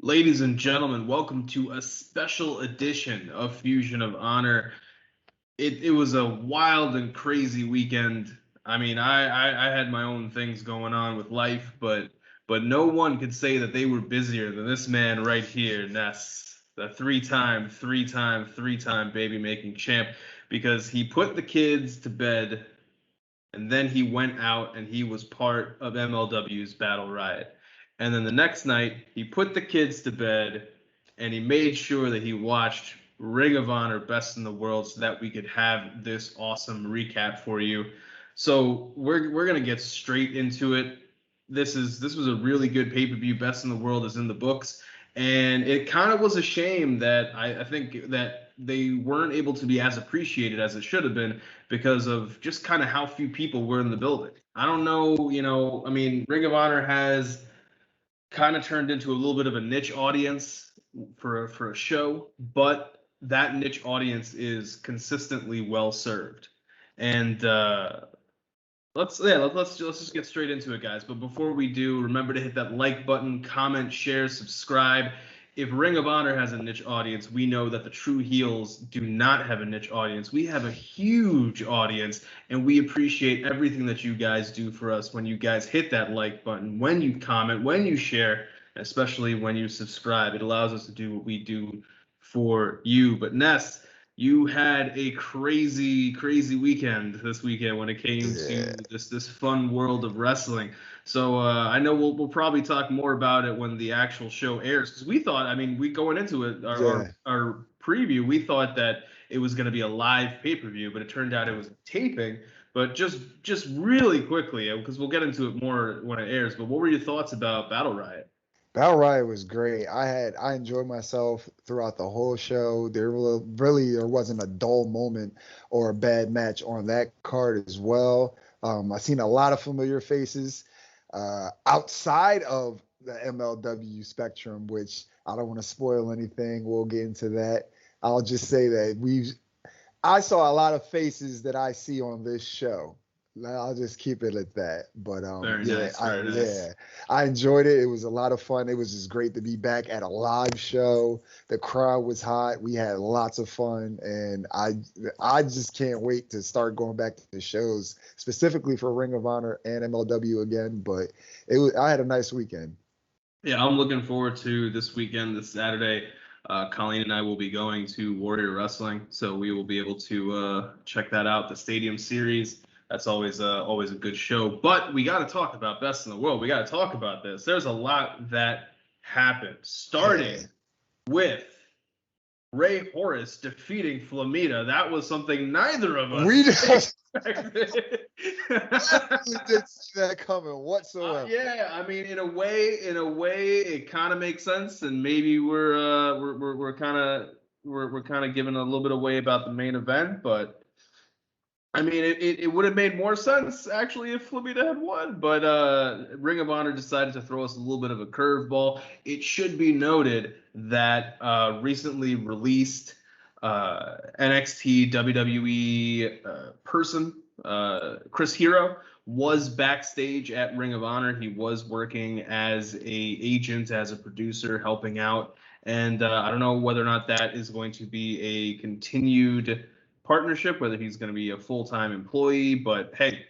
Ladies and gentlemen, welcome to a special edition of Fusion of Honor. It was a wild and crazy weekend. I mean, I had my own things going on with life, but no one could say that they were busier than this man right here, Ness, the three-time baby making champ, because he put the kids to bed and then he went out and he was part of MLW's Battle Riot. And then the next night, he put the kids to bed and he made sure that he watched Ring of Honor Best in the World so that we could have this awesome recap for you. So we're gonna get straight into it. This was a really good pay-per-view. Best in the World is in the books. And it kind of was a shame that I think that they weren't able to be as appreciated as it should have been because of just kind of how few people were in the building. I don't know, I mean, Ring of Honor has kind of turned into a little bit of a niche audience for a show, but that niche audience is consistently well served. And let's just get straight into it, guys. But before we do, remember to hit that like button, comment, share, subscribe. If Ring of Honor has a niche audience, we know that the true heels do not have a niche audience. We have a huge audience, and we appreciate everything that you guys do for us when you guys hit that like button, when you comment, when you share, especially when you subscribe. It allows us to do what we do for you. But Ness, you had a crazy weekend this weekend when it came to this fun world of wrestling. So I know we'll probably talk more about it when the actual show airs, because we thought, I mean, we going into it, our preview, we thought that it was going to be a live pay-per-view, but it turned out it was taping. But just really quickly, because we'll get into it more when it airs, but what were your thoughts about Battle Riot? Battle Riot was great. I enjoyed myself throughout the whole show. There wasn't a dull moment or a bad match on that card as well. I seen a lot of familiar faces outside of the MLW spectrum, which I don't want to spoil anything. We'll get into that. I'll just say that I saw a lot of faces that I see on this show. I'll just keep it at that. But Nice. I enjoyed it. It was a lot of fun. It was just great to be back at a live show. The crowd was hot. We had lots of fun, and I just can't wait to start going back to the shows, specifically for Ring of Honor and MLW again. But I had a nice weekend. Yeah, I'm looking forward to this weekend, this Saturday. Colleen and I will be going to Warrior Wrestling, so we will be able to check that out. The Stadium Series. That's always a good show. But we got to talk about Best in the World. We got to talk about this. There's a lot that happened, starting with Ray Horace defeating Flamita. That was something neither of us expected. We didn't see that coming whatsoever. Yeah, I mean, in a way, it kind of makes sense, and maybe we're kind of giving a little bit away about the main event, but I mean, it would have made more sense actually if Flamita had won, but Ring of Honor decided to throw us a little bit of a curveball. It should be noted that recently released NXT WWE person Chris Hero was backstage at Ring of Honor. He was working as a agent, as a producer, helping out, and I don't know whether or not that is going to be a continued partnership, whether he's going to be a full-time employee, but hey,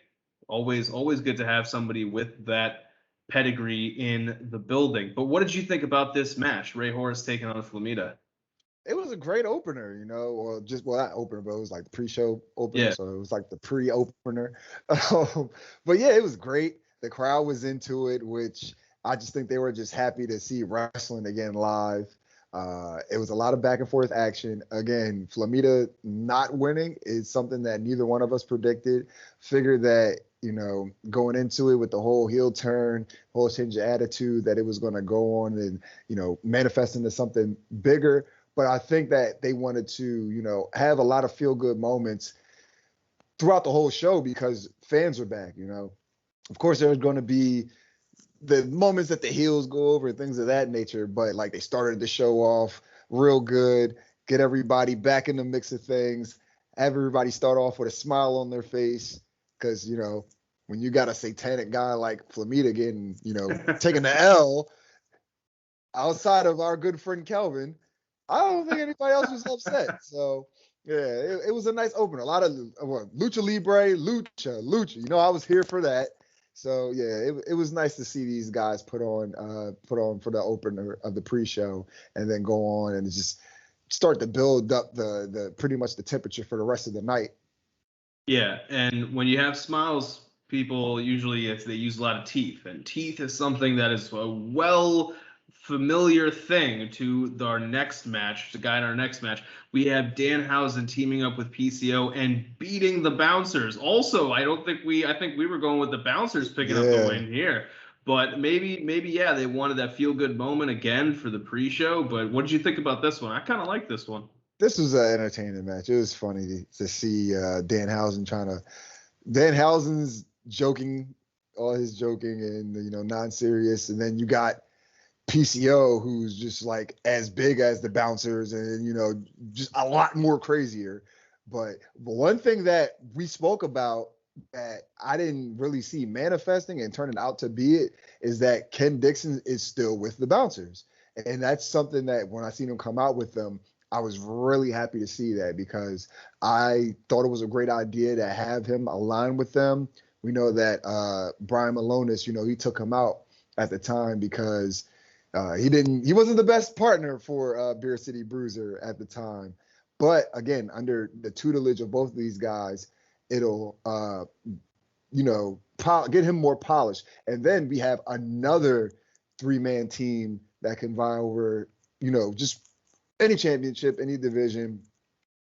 always good to have somebody with that pedigree in the building. But what did you think about this match, Ray Horace taking on Flamita? It was a great opener, or not opener, but it was like the pre-show opener, so it was like the pre-opener. But yeah, it was great. The crowd was into it, which I just think they were just happy to see wrestling again live. It was a lot of back and forth action. Again, Flamita not winning is something that neither one of us predicted. Figured that, going into it with the whole heel turn, whole change of attitude, that it was going to go on and, manifest into something bigger. But I think that they wanted to, have a lot of feel-good moments throughout the whole show because fans are back, Of course, there's going to be the moments that the heels go over and things of that nature, but like they started the show off real good, get everybody back in the mix of things, have everybody start off with a smile on their face because, when you got a satanic guy like Flamita getting, taking the L, outside of our good friend Kelvin, I don't think anybody else was upset. So yeah, it was a nice opener. A lot of lucha libre, lucha. You know, I was here for that. So yeah, it was nice to see these guys put on for the opener of the pre-show, and then go on and just start to build up the pretty much the temperature for the rest of the night. Yeah, and when you have smiles, people usually they use a lot of teeth, and teeth is something that is a well familiar thing to our next match. To guide our next match, we have Danhausen teaming up with PCO and beating the Bouncers. Also, I think we were going with the Bouncers picking up the win here. But maybe, yeah, they wanted that feel-good moment again for the pre-show. But what did you think about this one? I kind of like this one. This was an entertaining match. It was funny to see Danhausen's joking, all his joking and non-serious, and then you got PCO who's just like as big as the Bouncers and just a lot more crazier. But one thing that we spoke about that I didn't really see manifesting and turning out to be it is that Ken Dixon is still with the Bouncers, and that's something that when I seen him come out with them, I was really happy to see that, because I thought it was a great idea to have him align with them. We know that Brian Malonis, he took him out at the time because he wasn't the best partner for Beer City Bruiser at the time. But again, under the tutelage of both of these guys, it'll get him more polished. And then we have another 3-man team that can vie over, just any championship, any division,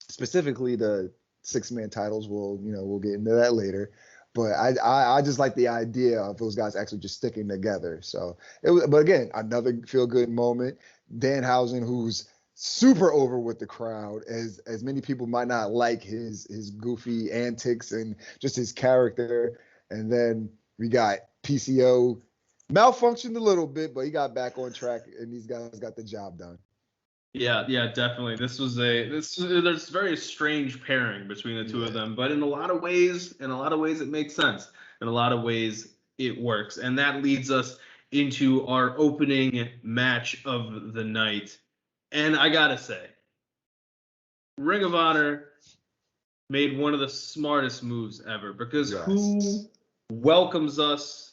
specifically the 6-man titles. We'll get into that later. But I just like the idea of those guys actually just sticking together. So but again, another feel-good moment. Danhausen, who's super over with the crowd, as many people might not like his goofy antics and just his character. And then we got PCO, malfunctioned a little bit, but he got back on track, and these guys got the job done. Yeah, definitely. There's a very strange pairing between the two of them, but in a lot of ways it makes sense. In a lot of ways it works. And that leads us into our opening match of the night. And I gotta say, Ring of Honor made one of the smartest moves ever, because who welcomes us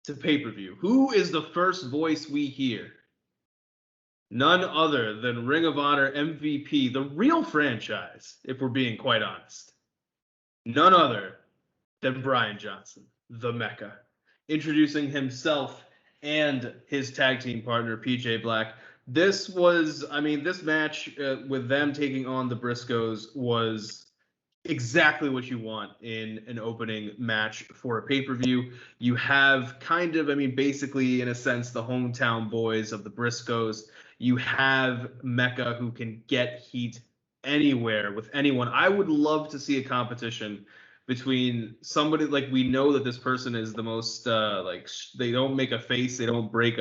to pay-per-view? Who is the first voice we hear? None other than Ring of Honor MVP, the real franchise, if we're being quite honest. None other than Brian Johnson, the Mecca, introducing himself and his tag team partner, PJ Black. This match with them taking on the Briscoes was exactly what you want in an opening match for a pay-per-view. You have basically, in a sense, the hometown boys of the Briscoes. You have Mecca, who can get heat anywhere with anyone. I would love to see a competition between somebody, like, we know that this person is the most they don't make a face, they don't break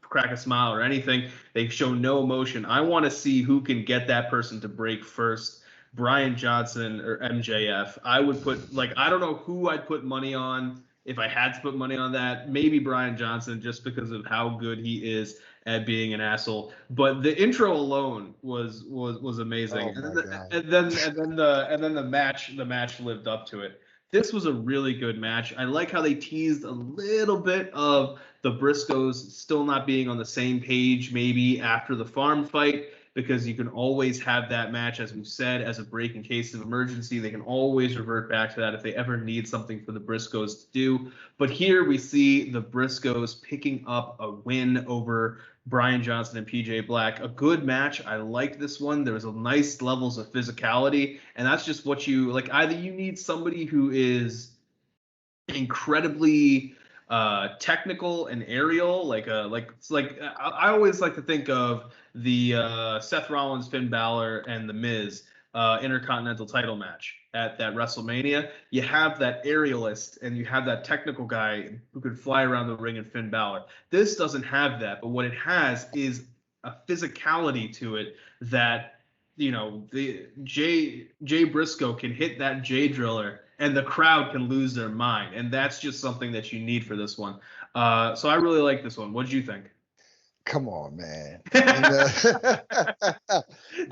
crack a smile or anything. They show no emotion. I want to see who can get that person to break first. Brian Johnson or MJF. I would put, I don't know who I'd put money on if I had to put money on that. Maybe Brian Johnson, just because of how good he is at being an asshole. But the intro alone was amazing. Oh, and then the match lived up to it. This was a really good match. I like how they teased a little bit of the Briscoes still not being on the same page, maybe after the farm fight, because you can always have that match, as we've said, as a break in case of emergency. They can always revert back to that if they ever need something for the Briscoes to do. But here we see the Briscoes picking up a win over Brian Johnson and PJ Black. A good match. I liked this one. There was a nice levels of physicality, and that's just what you like. Either you need somebody who is incredibly technical and aerial, I always like to think of the Seth Rollins, Finn Balor, and The Miz Intercontinental title match at that WrestleMania. You have that aerialist and you have that technical guy who could fly around the ring, and Finn Balor. This doesn't have that, but what it has is a physicality to it that, the Jay Briscoe can hit that Jay Driller and the crowd can lose their mind. And that's just something that you need for this one. So I really like this one. What did you think? Come on, man.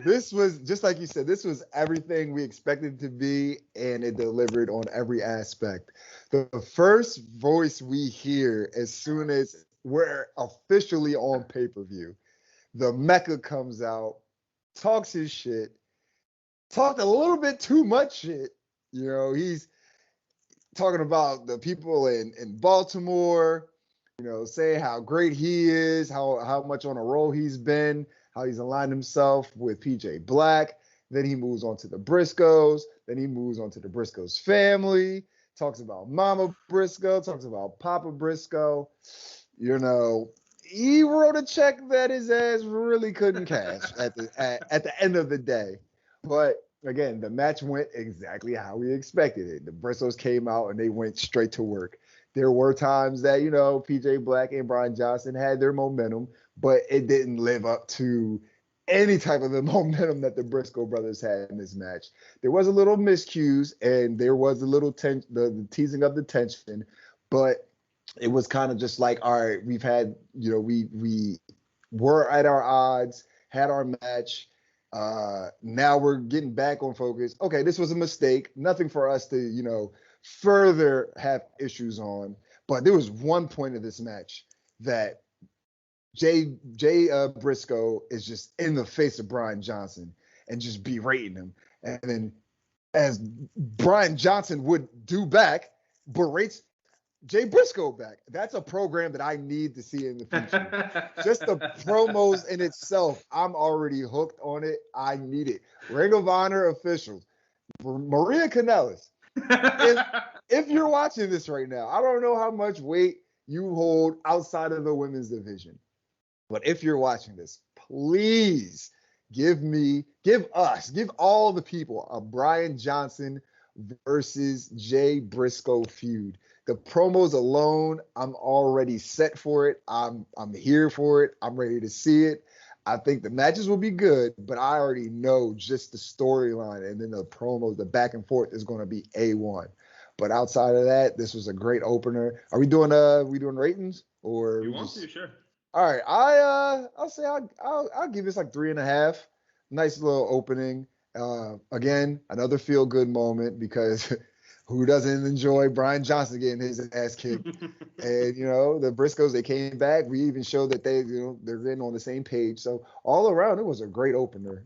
This was, just like you said, this was everything we expected it to be, and it delivered on every aspect. The first voice we hear as soon as we're officially on pay-per-view, the Mecca comes out, talks his shit, talked a little bit too much shit. You know, he's talking about the people in Baltimore, you know, saying how great he is, how much on a roll he's been, how he's aligned himself with PJ Black. Then he moves on to the Briscoes. Then he moves on to the Briscoes family, talks about Mama Briscoe, talks about Papa Briscoe. You know, he wrote a check that his ass really couldn't cash at the end of the day. But again, the match went exactly how we expected it. The Briscoes came out and they went straight to work. There were times that, you know, PJ Black and Brian Johnson had their momentum, but it didn't live up to any type of the momentum that the Briscoe brothers had in this match. There was a little miscues and there was a little the teasing of the tension, but it was kind of just like, all right, we've had, you know, we were at our odds, had our match. Now we're getting back on focus. Okay, this was a mistake. Nothing for us to, you know, further have issues on. But there was one point of this match that Jay Briscoe is just in the face of Brian Johnson and just berating him. And then as Brian Johnson would do back, berates Jay Briscoe back. That's a program that I need to see in the future. Just the promos in itself, I'm already hooked on it. I need it. Ring of Honor officials, Maria Kanellis. If you're watching this right now, I don't know how much weight you hold outside of the women's division, but if you're watching this, please give all the people a Brian Johnson versus Jay Briscoe feud. The promos alone, I'm already set for it. I'm here for it. I'm ready to see it. I think the matches will be good, but I already know just the storyline and then the promos, the back and forth is going to be A1. But outside of that, this was a great opener. Are we doing ratings or you want to? Sure. All right, I'll say I'll give this like 3.5. Nice little opening. Again, another feel good moment because who doesn't enjoy Brian Johnson getting his ass kicked? And you know, the Briscoes, they came back. We even showed that they're getting on the same page. So all around, it was a great opener.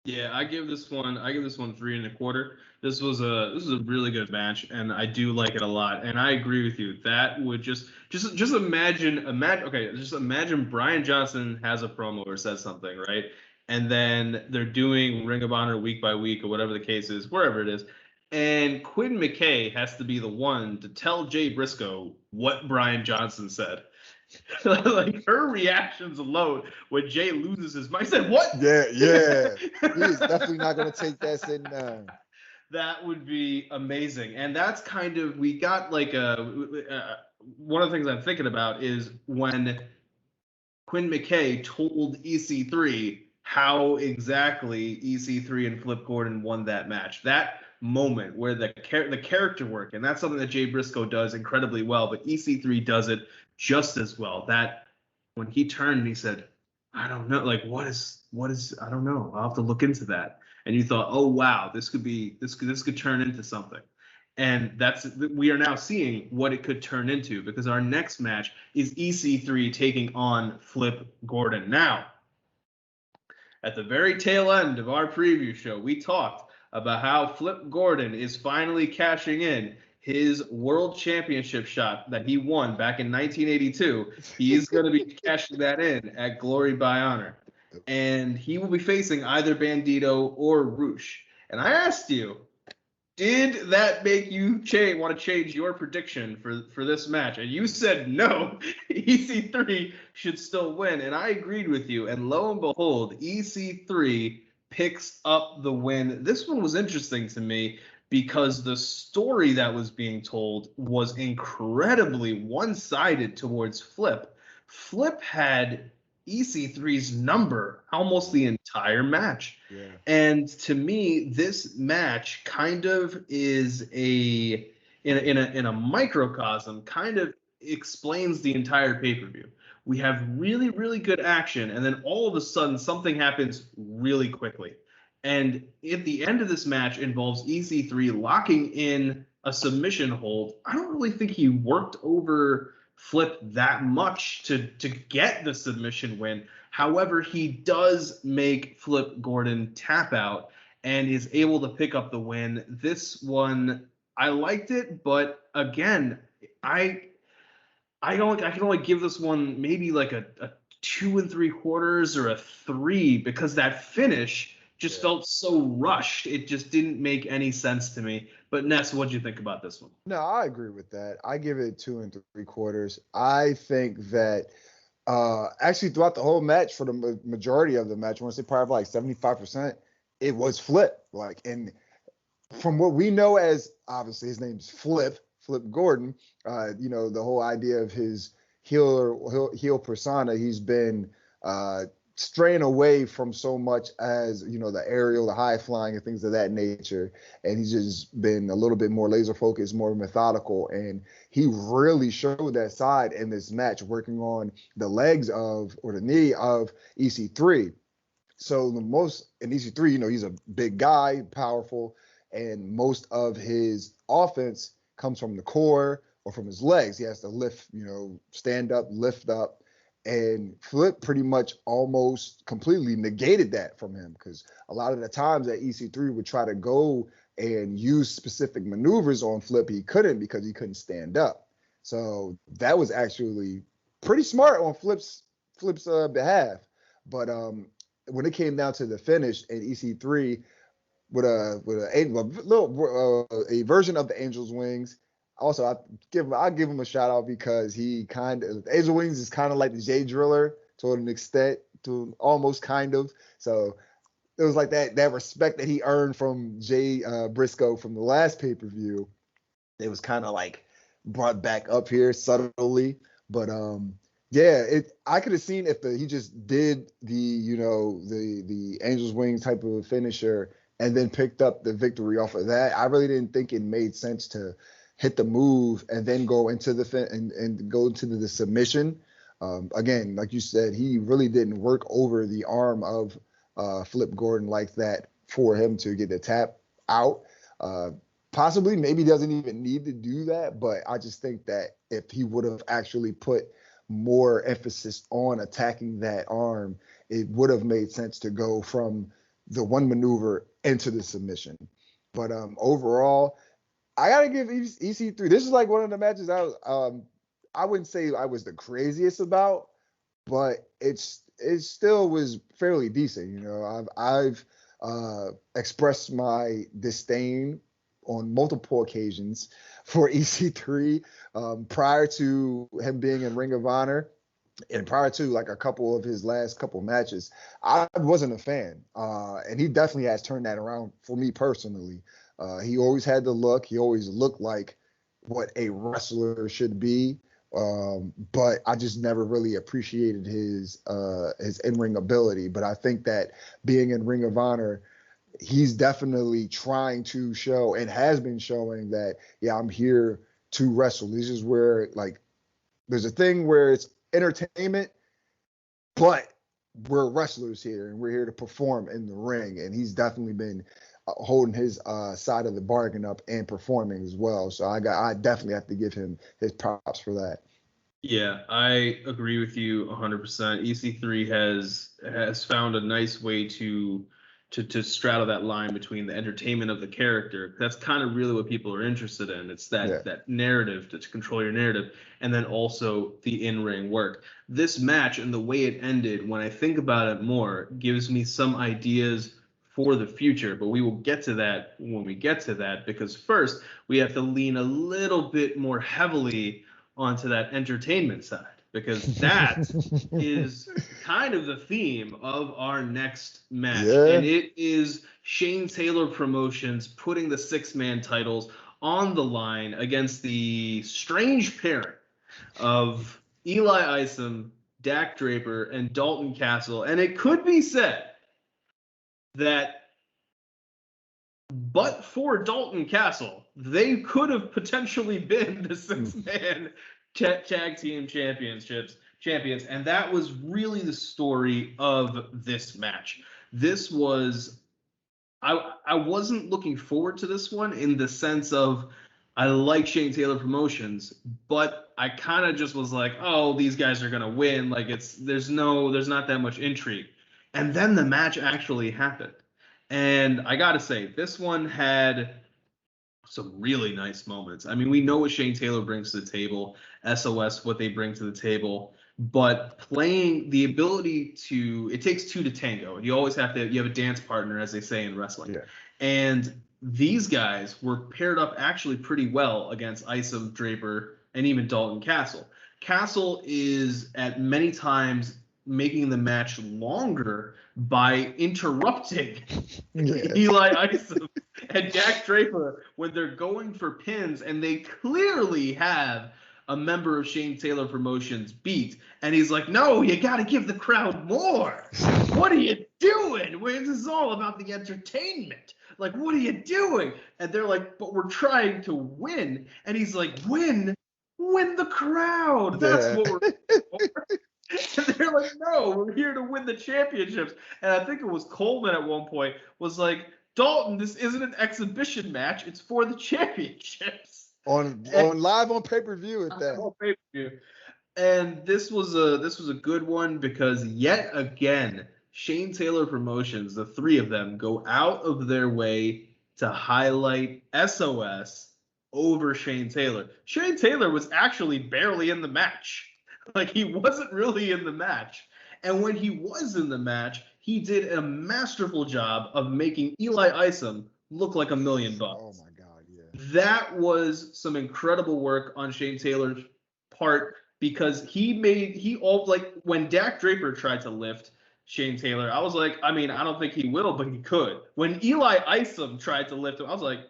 Yeah, I give this one 3.25. This was a really good match, and I do like it a lot. And I agree with you. That would just imagine Brian Johnson has a promo or says something, right? And then they're doing Ring of Honor week by week or whatever the case is, wherever it is. And Quinn McKay has to be the one to tell Jay Briscoe what Brian Johnson said. Like her reactions alone when Jay loses his mind. He said, "What?" Yeah. He's definitely not going to take that sitting down. That would be amazing. And that's kind of, we got like one of the things I'm thinking about is when Quinn McKay told EC3 how exactly EC3 and Flip Gordon won that match. That moment where the character work, and that's something that Jay Briscoe does incredibly well, but EC3 does it just as well. That when he turned and he said, I don't know, like what is I don't know, I'll have to look into that. And you thought, oh wow, this could turn into something. And we are now seeing what it could turn into, because our next match is EC3 taking on Flip Gordon. Now, at the very tail end of our preview show, we talked about how Flip Gordon is finally cashing in his world championship shot that he won back in 1982. He's going to be cashing that in at Glory by Honor. And he will be facing either Bandito or Roche. And I asked you, did that make you want to change your prediction for this match? And you said no, EC3 should still win. And I agreed with you. And lo and behold, EC3 picks up the win. This one was interesting to me because the story that was being told was incredibly one-sided towards Flip. Flip had EC3's number almost the entire match. Yeah. And to me, this match kind of is in a microcosm, kind of explains the entire pay-per-view. We have really, really good action, and then all of a sudden something happens really quickly. And at the end of this match involves EC3 locking in a submission hold. I don't really think he worked over Flip that much to get the submission win. However, he does make Flip Gordon tap out and is able to pick up the win. This one, I liked it, but again, I can only give this one maybe like a 2 3/4 or a 3 because that finish just felt so rushed. It just didn't make any sense to me. But Ness, what do you think about this one? No, I agree with that. I give it 2 3/4. I think that actually throughout the whole match, for the majority of the match, I want to say probably like 75%, it was Flip. Like, and from what we know as, obviously his name's Flip Gordon, the whole idea of his heel persona, he's been straying away from so much as, the aerial, the high flying and things of that nature. And he's just been a little bit more laser focused, more methodical. And he really showed that side in this match, working on the legs or the knee of EC3. So in EC3, he's a big guy, powerful, and most of his offense comes from the core or from his legs. He has to lift, stand up, lift up. And Flip pretty much almost completely negated that from him, because a lot of the times that EC3 would try to go and use specific maneuvers on Flip, he couldn't because he couldn't stand up. So that was actually pretty smart on Flip's behalf. But when it came down to the finish, and EC3 with a version of the Angel's Wings. Also, I'll give him a shout out because Angel Wings is kind of like the Jay Driller to an extent, to almost kind of. So it was like that respect that he earned from Jay Briscoe from the last pay-per-view. It was kind of like brought back up here subtly, but I could have seen if he just did the Angel's Wings type of finisher and then picked up the victory off of that. I really didn't think it made sense to hit the move and then go into the submission. Again, like you said, he really didn't work over the arm of Flip Gordon like that for him to get the tap out. Possibly, maybe doesn't even need to do that, but I just think that if he would have actually put more emphasis on attacking that arm, it would have made sense to go from the one maneuver into the submission. But overall, I gotta give EC3. This is like one of the matches I wouldn't say I was the craziest about, but it still was fairly decent. I've expressed my disdain on multiple occasions for EC3 prior to him being in Ring of Honor. And prior to like a couple of his last couple matches, I wasn't a fan. And he definitely has turned that around for me personally. He always had the look. He always looked like what a wrestler should be. But I just never really appreciated his in-ring ability. But I think that being in Ring of Honor, he's definitely trying to show and has been showing that, yeah, I'm here to wrestle. This is where, like, there's a thing where it's entertainment, but we're wrestlers here and we're here to perform in the ring. And he's definitely been holding his side of the bargain up and performing as well. So I definitely have to give him his props for that. Yeah, I agree with you 100%. EC3 has found a nice way to straddle that line between the entertainment of the character. That's kind of really what people are interested in. It's that narrative, to control your narrative, and then also the in-ring work. This match and the way it ended, when I think about it more, gives me some ideas for the future, but we will get to that when we get to that, because first we have to lean a little bit more heavily onto that entertainment side, because that is kind of the theme of our next match. Yeah. And it is Shane Taylor Promotions putting the 6-man titles on the line against the strange pairing of Eli Isom, Dak Draper, and Dalton Castle. And it could be said that but for Dalton Castle, they could have potentially been the 6-man tag team championships, champions, and that was really the story of this match. This was I wasn't looking forward to this one in the sense of I like Shane Taylor Promotions, but I kind of just was like, oh, these guys are gonna win. Like there's not that much intrigue. And then the match actually happened. And I gotta say, this one had some really nice moments. I mean, we know what Shane Taylor brings to the table, SOS, what they bring to the table, but playing the ability to, it takes two to tango. You always have a dance partner, as they say in wrestling. Yeah. And these guys were paired up actually pretty well against Isom, Draper, and even Dalton Castle. Castle is at many times making the match longer by interrupting Eli Isom and Jack Draper when they're going for pins, and they clearly have a member of Shane Taylor Promotions beat, and he's like, no, you got to give the crowd more. What are you doing? This is all about the entertainment. Like, what are you doing? And they're like, but we're trying to win. And he's like, win the crowd. That's what we're for. And they're like, no, we're here to win the championships. And I think it was Coleman at one point was like, Dalton, this isn't an exhibition match. It's for the championships. On live on pay-per-view at that. On pay-per-view. And this was a good one because yet again, Shane Taylor Promotions, the three of them, go out of their way to highlight SOS over Shane Taylor. Shane Taylor was actually barely in the match. Like, he wasn't really in the match. And when he was in the match, he did a masterful job of making Eli Isom look like $1 million. Oh my God, yeah. That was some incredible work on Shane Taylor's part because when Dak Draper tried to lift Shane Taylor, I was like, I mean, I don't think he will, but he could. When Eli Isom tried to lift him, I was like,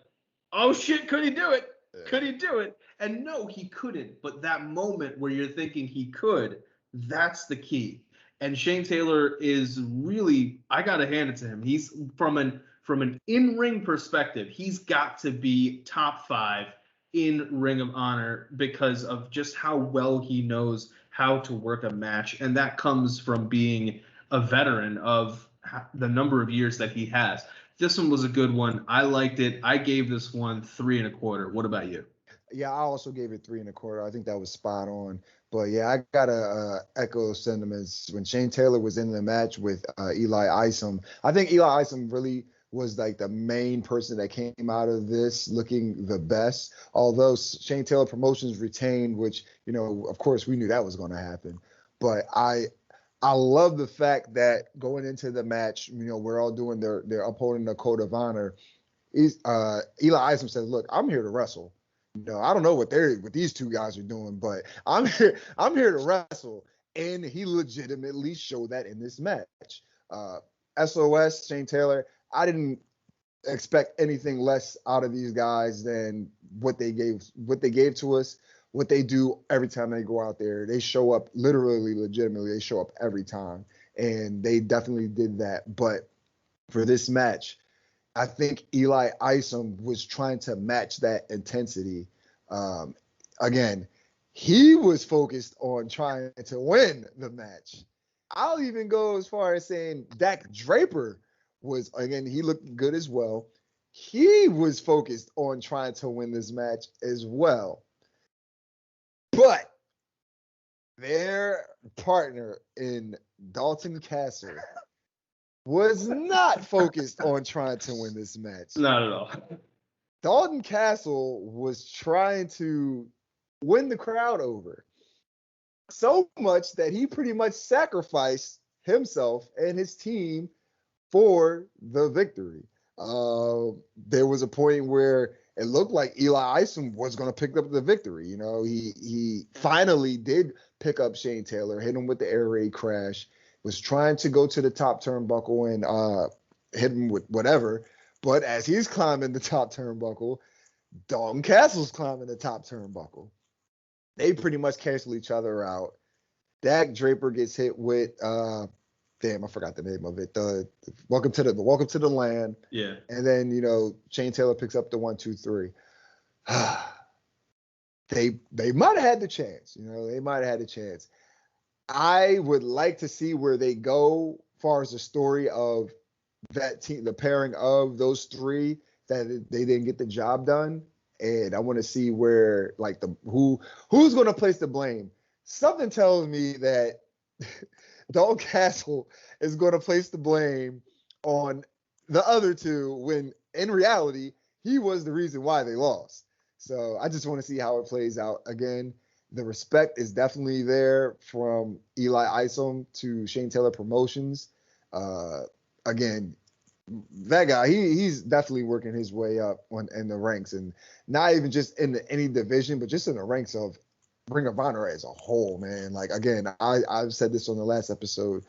oh shit, could he do it? Yeah. Could he do it? And no, he couldn't. But that moment where you're thinking he could, that's the key. And Shane Taylor is really, I gotta hand it to him. He's from an in-ring perspective, he's got to be top 5 in Ring of Honor because of just how well he knows how to work a match. And that comes from being a veteran of the number of years that he has. This one was a good one. I liked it. I gave this one 3 1/4. What about you? Yeah, I also gave it 3 1/4. I think that was spot on. But yeah, I gotta echo sentiments. When Shane Taylor was in the match with Eli Isom, I think Eli Isom really was like the main person that came out of this looking the best. Although Shane Taylor Promotions retained, which, you know, of course we knew that was going to happen. But I love the fact that going into the match, you know, we're all doing they're upholding the code of honor. Eli Isom says, "Look, I'm here to wrestle. You know, I don't know what these two guys are doing, but I'm here to wrestle." And he legitimately showed that in this match. SOS, Shane Taylor, I didn't expect anything less out of these guys than what they gave to us. What they do every time they go out there, they show up literally, legitimately. They show up every time, and they definitely did that. But for this match, I think Eli Isom was trying to match that intensity. Again, he was focused on trying to win the match. I'll even go as far as saying Dak Draper was, again, he looked good as well. He was focused on trying to win this match as well. But their partner in Dalton Castle was not focused on trying to win this match. Not at all. Dalton Castle was trying to win the crowd over so much that he pretty much sacrificed himself and his team for the victory. There was a point where it looked like Eli Isom was going to pick up the victory. You know, he finally did pick up Shane Taylor, hit him with the air raid crash, was trying to go to the top turnbuckle and hit him with whatever. But as he's climbing the top turnbuckle, Dalton Castle's climbing the top turnbuckle. They pretty much cancel each other out. Dak Draper gets hit with I forgot the name of it. The welcome to the land. Yeah. And then, you know, Shane Taylor picks up the 1, 2, 3. They might have had the chance. You know, they might have had a chance. I would like to see where they go as far as the story of that team, the pairing of those three that they didn't get the job done. And I want to see where like who's going to place the blame. Something tells me that Dalton Castle is going to place the blame on the other two when in reality he was the reason why they lost. So I just want to see how it plays out. Again, the respect is definitely there from Eli Isom to Shane Taylor Promotions. Again, that guy, he's definitely working his way up in the ranks, and not even just in any division, but just in the ranks of Ring of Honor as a whole, man. Like again, I've said this on the last episode.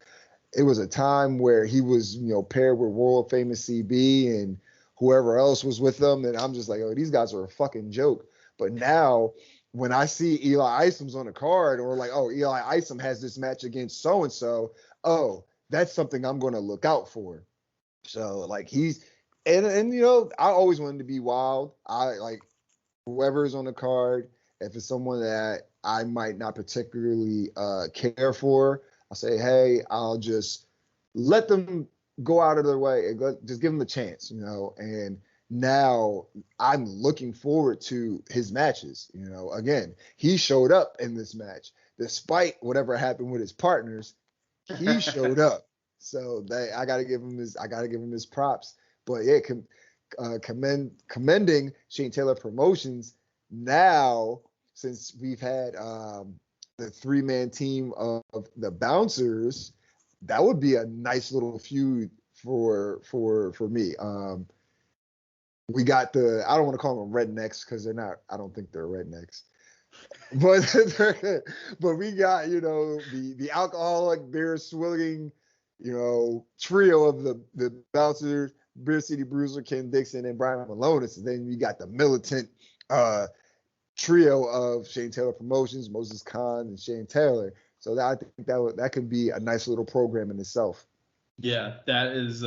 It was a time where he was, paired with world famous CB and whoever else was with them, and I'm just like, oh, these guys are a fucking joke. But now, when I see Eli Isom's on the card, or like, oh, Eli Isom has this match against so and so, oh, that's something I'm going to look out for. So like he's and I always wanted to be wild. I like whoever is on the card. If it's someone that I might not particularly care for, I'll say, hey, I'll just let them go out of their way and just give them the chance, And now I'm looking forward to his matches. Again, he showed up in this match despite whatever happened with his partners. He showed up. So I gotta give him his props. But yeah, commending Shane Taylor Promotions now, since we've had the 3-man team of the Bouncers, that would be a nice little feud for me. We got I don't want to call them rednecks because they're not. I don't think they're rednecks. But we got the alcoholic beer swilling trio of the Bouncers, Beer City Bruiser, Ken Dixon, and Brian Malonis. And then we got the militant trio of Shane Taylor Promotions, Moses Khan, and Shane Taylor. So I think that could be a nice little program in itself. Yeah, that is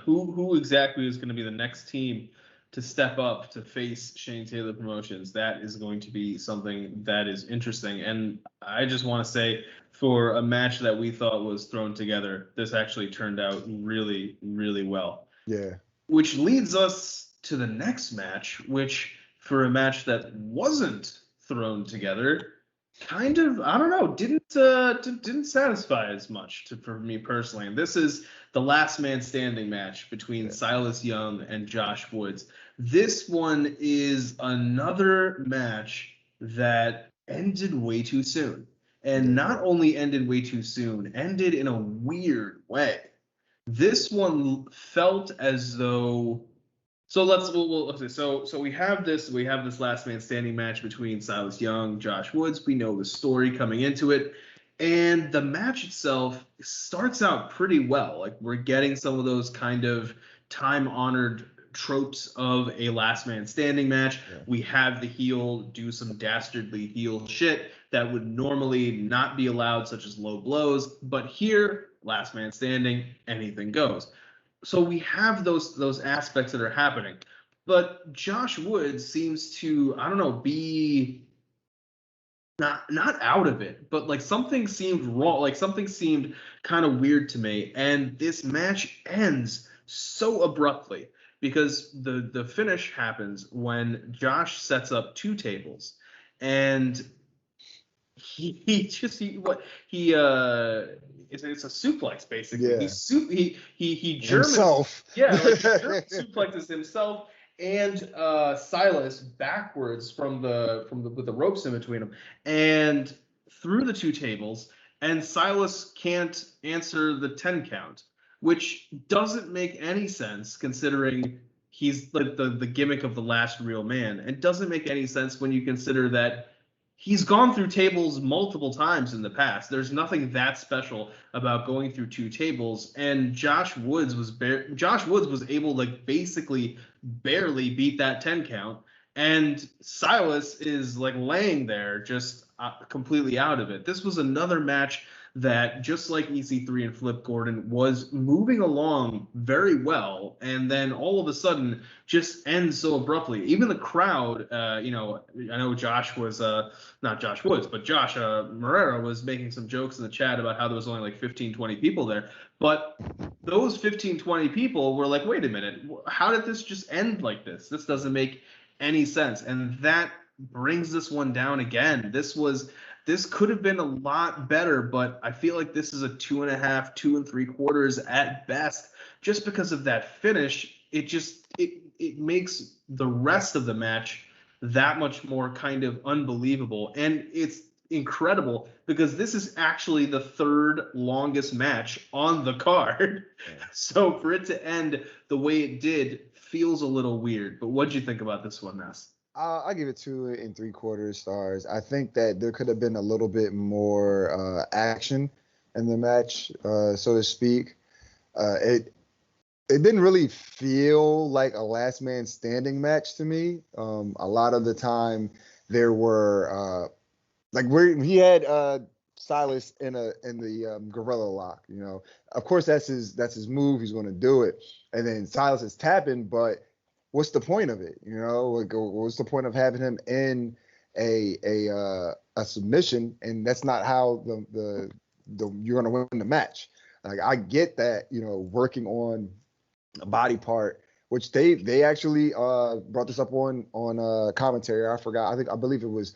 who exactly is going to be the next team to step up to face Shane Taylor Promotions. That is going to be something that is interesting. And I just want to say, for a match that we thought was thrown together, this actually turned out really, really well. Yeah. Which leads us to the next match, which for a match that wasn't thrown together, kind of, I don't know, didn't satisfy as much for me personally. And this is the last man standing match between Silas Young and Josh Woods. This one is another match that ended way too soon. And not only ended way too soon, ended in a weird way. This one felt as though. So so we have this last man standing match between Silas Young, Josh Woods. We know the story coming into it, and the match itself starts out pretty well. Like, we're getting some of those kind of time-honored tropes of a last man standing match. Yeah. We have the heel do some dastardly heel shit that would normally not be allowed, such as low blows, but here, last man standing, anything goes. So we have those aspects that are happening, but Josh Woods seems to, I don't know, be not out of it, but like something seemed wrong, like something seemed kind of weird to me, and this match ends so abruptly because the finish happens when Josh sets up 2 tables, and it's a suplex basically. Yeah. He German himself. Yeah, like suplexes himself and Silas backwards with the ropes in between them and through the 2 tables, and Silas can't answer the 10 count, which doesn't make any sense considering he's like the gimmick of the last real man. It doesn't make any sense when you consider that he's gone through tables multiple times in the past. There's nothing that special about going through 2 tables. And Josh Woods was able to basically barely beat that 10 count. And Silas is like laying there just completely out of it. This was another match that just like EC3 and Flip Gordon was moving along very well, and then all of a sudden just ends so abruptly. Even the crowd, I know Josh was not Josh Woods, but Josh Marrera was making some jokes in the chat about how there was only like 15, 20 people there. But those 15, 20 people were like, wait a minute, how did this just end like this? This doesn't make any sense. And that brings this one down again. This could have been a lot better, but I feel like this is a 2.5, 2 3/4 at best, just because of that finish. It makes the rest of the match that much more kind of unbelievable. And it's incredible because this is actually the third longest match on the card. Yeah. So for it to end the way it did feels a little weird. But what'd you think about this one, Ness? I give it 2 3/4 stars. I think that there could have been a little bit more action in the match, so to speak. It didn't really feel like a last man standing match to me. A lot of the time there were like where he had Silas in the gorilla lock. Of course that's his move. He's going to do it, and then Silas is tapping, but what's the point of it? Like, what's the point of having him in a submission? And that's not how the you're going to win the match. Like, I get that, working on a body part, which they actually brought this up on commentary. I forgot. I believe it was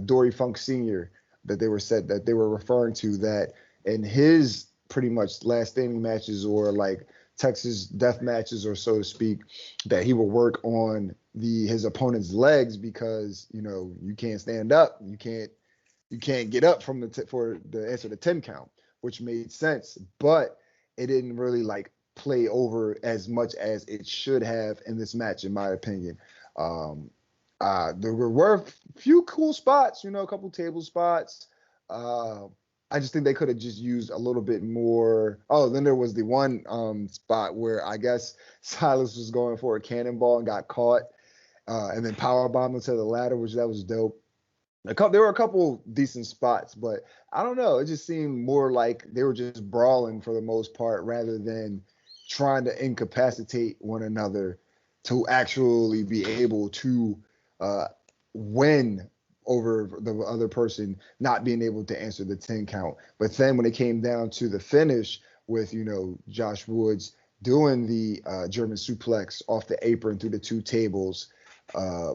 Dory Funk Sr. that they were referring to, that in his pretty much last standing matches, or like Texas death matches, or so to speak, that he will work on his opponent's legs, because you can't stand up, you can't get up from for the answer to 10 count, which made sense, but it didn't really like play over as much as it should have in this match, in my opinion. There were a few cool spots, a couple table spots. I just think they could have just used a little bit more. Oh, then there was the one spot where I guess Silas was going for a cannonball and got caught, and then powerbombed into the ladder, which that was dope. There were a couple decent spots, but I don't know. It just seemed more like they were just brawling for the most part, rather than trying to incapacitate one another to actually be able to win over the other person not being able to answer the 10 count. But then when it came down to the finish with, Josh Woods doing the German suplex off the apron through the 2 tables, I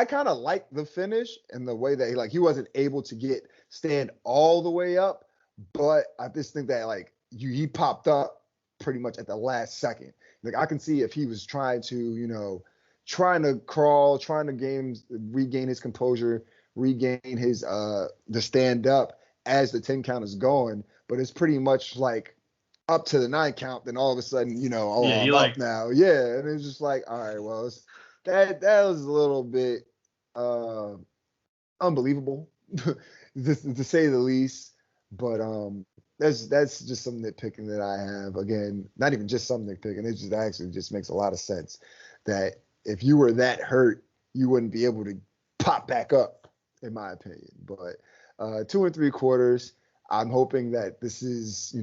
kind of like the finish and the way that he wasn't able to stand all the way up, but I just think that he popped up pretty much at the last second. Like, I can see if he was trying to crawl, trying to regain his composure, regain his the stand up as the 10 count is going, but it's pretty much like up to the 9 count, then all of a sudden, I'm up now. Yeah, and it's just like, all right, well, that was a little bit unbelievable to say the least. But that's just some nitpicking that I have. Again, not even just some nitpicking. It just actually just makes a lot of sense that if you were that hurt, you wouldn't be able to pop back up, in my opinion. But 2 3/4. I'm hoping that this is,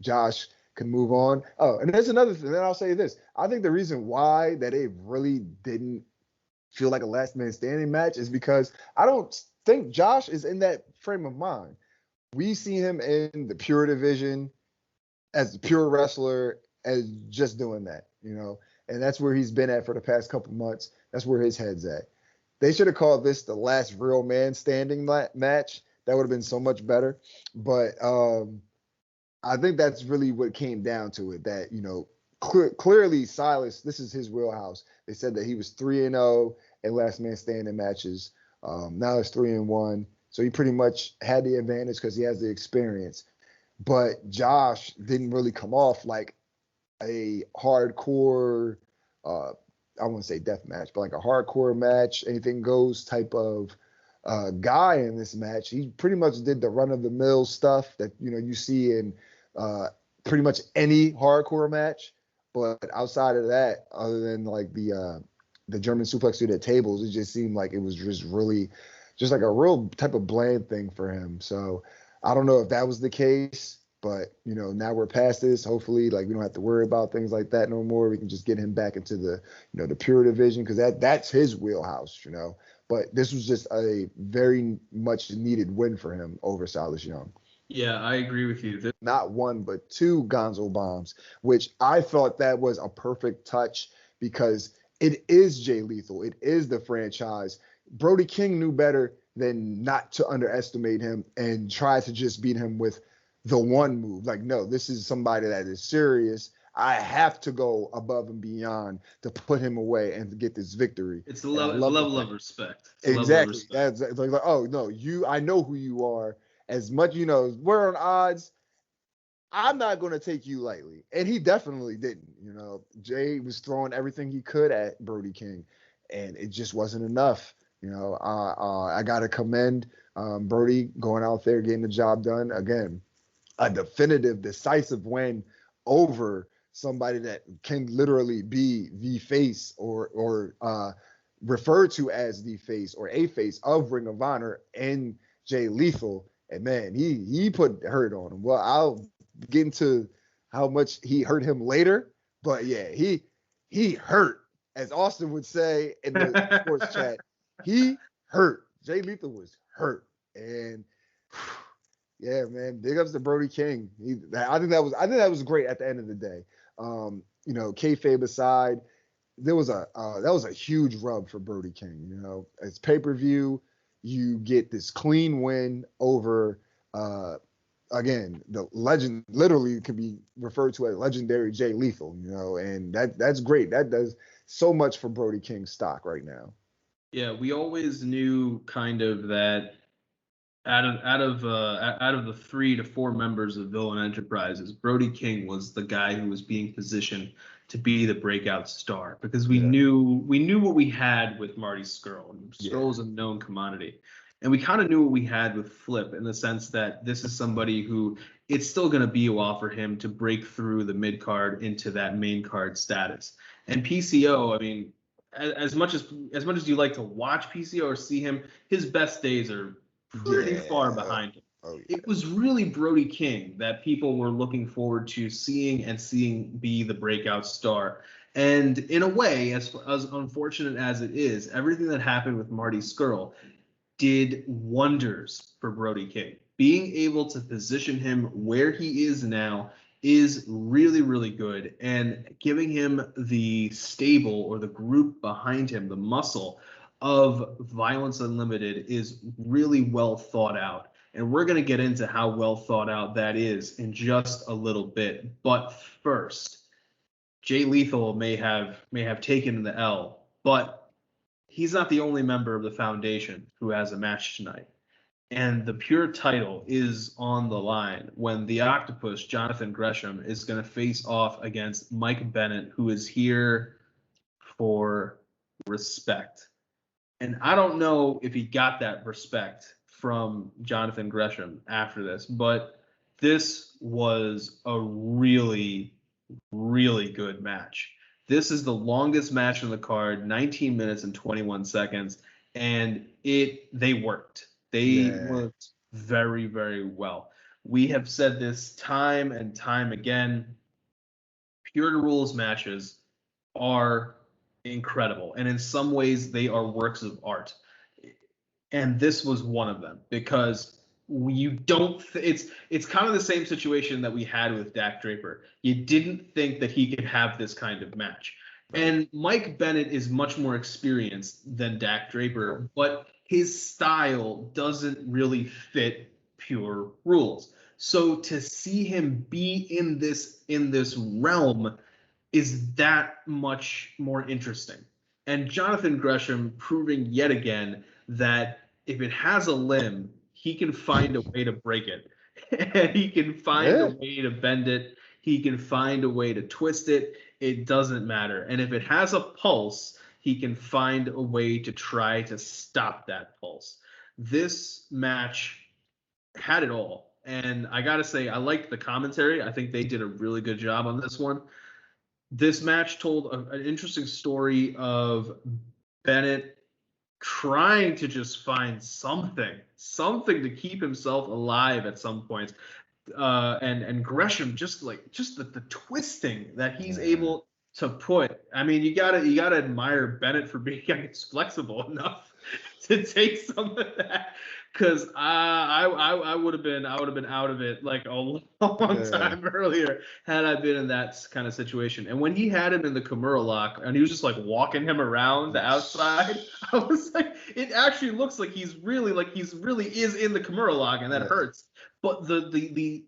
Josh can move on. Oh, and there's another thing. Then I'll say this. I think the reason why that it really didn't feel like a last man standing match is because I don't think Josh is in that frame of mind. We see him in the pure division as a pure wrestler, as just doing that, and that's where he's been at for the past couple months. That's where his head's at. They should have called this the last real man standing match. That would have been so much better. But I think that's really what came down to it, that, clearly Silas, this is his wheelhouse. They said that he was 3-0 in last man standing matches. Now it's 3-1. So he pretty much had the advantage because he has the experience. But Josh didn't really come off like a hardcore, I wouldn't say death match, but like a hardcore match, anything goes type of guy in this match. He pretty much did the run of the mill stuff that, you see in pretty much any hardcore match. But outside of that, other than like the German suplex through the tables, it just seemed like it was just really just like a real type of bland thing for him. So I don't know if that was the case, but now we're past this. Hopefully, like we don't have to worry about things like that no more. We can just get him back into the the pure division because that's his wheelhouse. But this was just a very much needed win for him over Silas Young. Yeah, I agree with you. Not one, but two Gonzo bombs, which I thought that was a perfect touch because it is Jay Lethal. It is the franchise. Brody King knew better than not to underestimate him and try to just beat him with the one move. Like, no, this is somebody that is serious. I have to go above and beyond to put him away and to get this victory. It's a level of respect. Exactly. That's like, oh no, I know who you are. As much we're on odds. I'm not going to take you lightly, and he definitely didn't. Jay was throwing everything he could at Brody King, and it just wasn't enough. I got to commend Brody going out there getting the job done again. A definitive, decisive win over somebody that can literally be the face or referred to as the face or a face of Ring of Honor and Jay Lethal. And man, he put hurt on him. Well, I'll get into how much he hurt him later, but yeah, he hurt, as Austin would say in the sports chat. He hurt. Jay Lethal was hurt, and yeah, man, big ups to Brody King. I think that was great at the end of the day. Kayfabe aside, that was a huge rub for Brody King. It's pay-per-view. You get this clean win over, again, the legend, literally could be referred to as legendary Jay Lethal, and that's great. That does so much for Brody King's stock right now. Yeah, we always knew kind of that out of the 3 to 4 members of Villain Enterprises, Brody King was the guy who was being positioned to be the breakout star because we knew what we had with Marty Scurll. Scurll is a known commodity. And we kind of knew what we had with Flip in the sense that this is somebody who it's still going to be a while for him to break through the mid card into that main card status. And PCO, I mean, as much as you like to watch PCO or see him, his best days are pretty far behind him. Oh, yeah. It was really Brody King that people were looking forward to seeing be the breakout star. And in a way, as unfortunate as it is, everything that happened with Marty Scurll did wonders for Brody King. Being able to position him where he is now is really, really good. And giving him the stable or the group behind him, the muscle of Violence Unlimited is really well thought out. And we're going to get into how well thought out that is in just a little bit. But first, Jay Lethal may have taken the L, but he's not the only member of the Foundation who has a match tonight. And the pure title is on the line when the Octopus, Jonathan Gresham, is going to face off against Mike Bennett, who is here for respect. And I don't know if he got that respect from Jonathan Gresham after this, but this was a really, really good match. This is the longest match on the card, 19 minutes and 21 seconds, and they worked. They worked very, very well. We have said this time and time again. Pure Rules matches are incredible, and in some ways they are works of art. And this was one of them because it's kind of the same situation that we had with Dak Draper. You didn't think that he could have this kind of match. And Mike Bennett is much more experienced than Dak Draper, but his style doesn't really fit Pure Rules. So to see him be in this realm is that much more interesting. And Jonathan Gresham proving yet again that if it has a limb, he can find a way to break it. And he can find a way to bend it. He can find a way to twist it. It doesn't matter. And if it has a pulse, he can find a way to try to stop that pulse. This match had it all. And I got to say, I liked the commentary. I think they did a really good job on this one. This match told an interesting story of Bennett trying to just find something to keep himself alive at some points. And Gresham just the twisting that he's able to put. I mean, you gotta admire Bennett for being flexible enough to take some of that. Because I would have been out of it like a long time earlier had I been in that kind of situation. And when he had him in the Kimura lock and he was just like walking him around the outside, I was like, it actually looks like he's really is in the Kimura lock, and that hurts. But the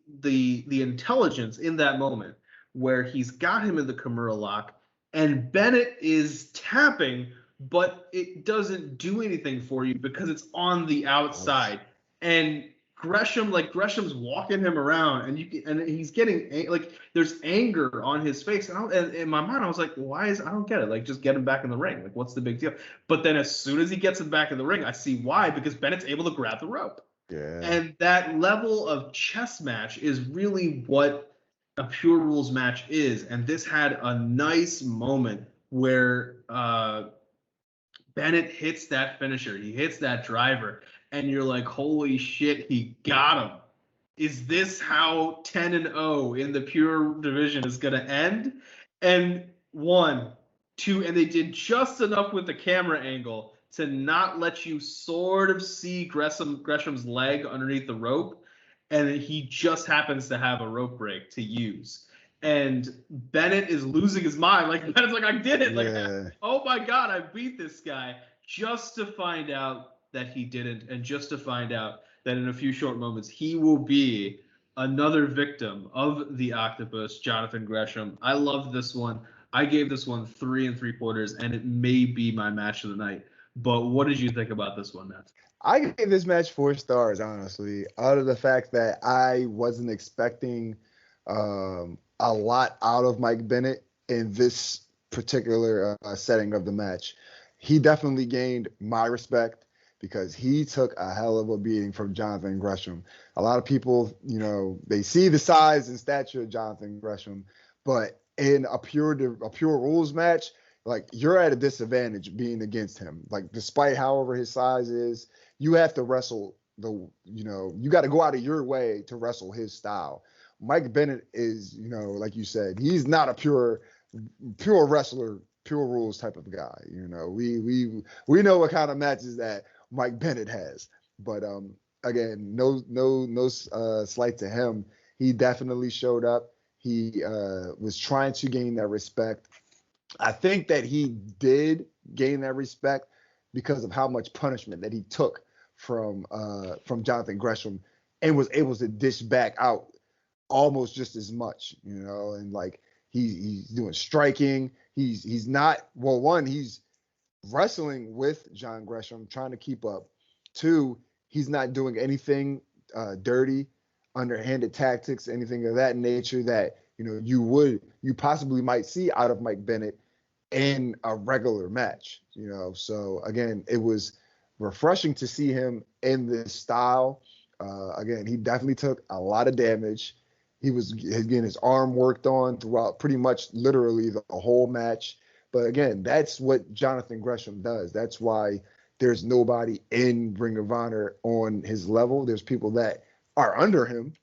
intelligence in that moment where he's got him in the Kimura lock and Bennett is tapping, but it doesn't do anything for you because it's on the outside. And Gresham's walking him around, and he's getting like there's anger on his face, and in my mind I was like, I don't get it. Like, just get him back in the ring. Like, what's the big deal? But then as soon as he gets him back in the ring, I see why, because Bennett's able to grab the rope. Yeah. And that level of chess match is really what a pure rules match is. And this had a nice moment where Bennett hits that finisher. He hits that driver. And you're like, holy shit, he got him. Is this how 10-0 in the pure division is going to end? And 1, 2, and they did just enough with the camera angle to not let you sort of see Gresham's leg underneath the rope, and he just happens to have a rope break to use. And Bennett is losing his mind. Like, Bennett's like, I did it. Like, oh my God, I beat this guy, just to find out that he didn't, and just to find out that in a few short moments he will be another victim of the octopus, Jonathan Gresham. I love this one. I gave this one 3 3/4, and it may be my match of the night. But what did you think about this one, Ness? I gave this match 4 stars, honestly, out of the fact that I wasn't expecting a lot out of Mike Bennett in this particular setting of the match. He definitely gained my respect because he took a hell of a beating from Jonathan Gresham. A lot of people, they see the size and stature of Jonathan Gresham, but in a pure rules match, like, you're at a disadvantage being against him. Like, despite however his size is, you have to wrestle you got to go out of your way to wrestle his style. Mike Bennett is, like you said, he's not a pure wrestler, pure rules type of guy. We know what kind of matches that Mike Bennett has. But again, no slight to him. He definitely showed up. He was trying to gain that respect. I think that he did gain that respect because of how much punishment that he took from Jonathan Gresham, and was able to dish back out almost just as much, and like he's doing striking. He's not, well, one, he's wrestling with John Gresham, trying to keep up. 2, he's not doing anything dirty, underhanded tactics, anything of that nature that you possibly might see out of Mike Bennett in a regular match. So again, it was refreshing to see him in this style. Again, he definitely took a lot of damage. He was getting his arm worked on throughout pretty much literally the whole match. But again, that's what Jonathan Gresham does. That's why there's nobody in Ring of Honor on his level. There's people that are under him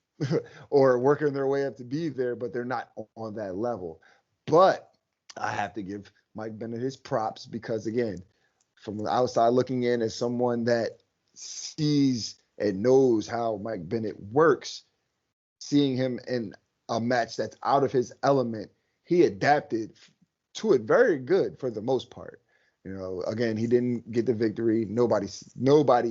or working their way up to be there, but they're not on that level. But I have to give Mike Bennett his props because, again, from the outside looking in, as someone that sees and knows how Mike Bennett works, seeing him in a match that's out of his element, he adapted to it very good for the most part. Again, he didn't get the victory. Nobody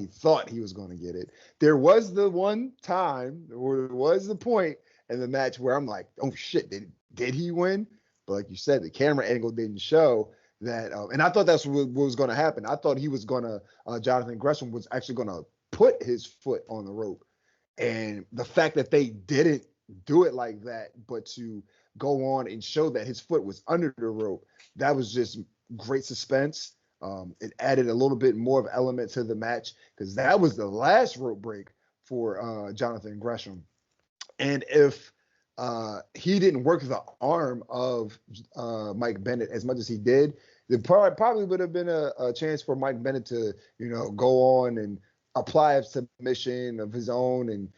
thought he was going to get it. There was the one time, or there was the point in the match where I'm like, oh shit, did he win? But like you said, the camera angle didn't show that, and I thought that's what was going to happen. I thought he was going to, Jonathan Gresham was actually going to put his foot on the rope. And the fact that they didn't do it like that, but to go on and show that his foot was under the rope, that was just great suspense. It added a little bit more of element to the match because that was the last rope break for Jonathan Gresham. And if he didn't work the arm of Mike Bennett as much as he did, There probably would have been a chance for Mike Bennett to, go on and apply a submission of his own and,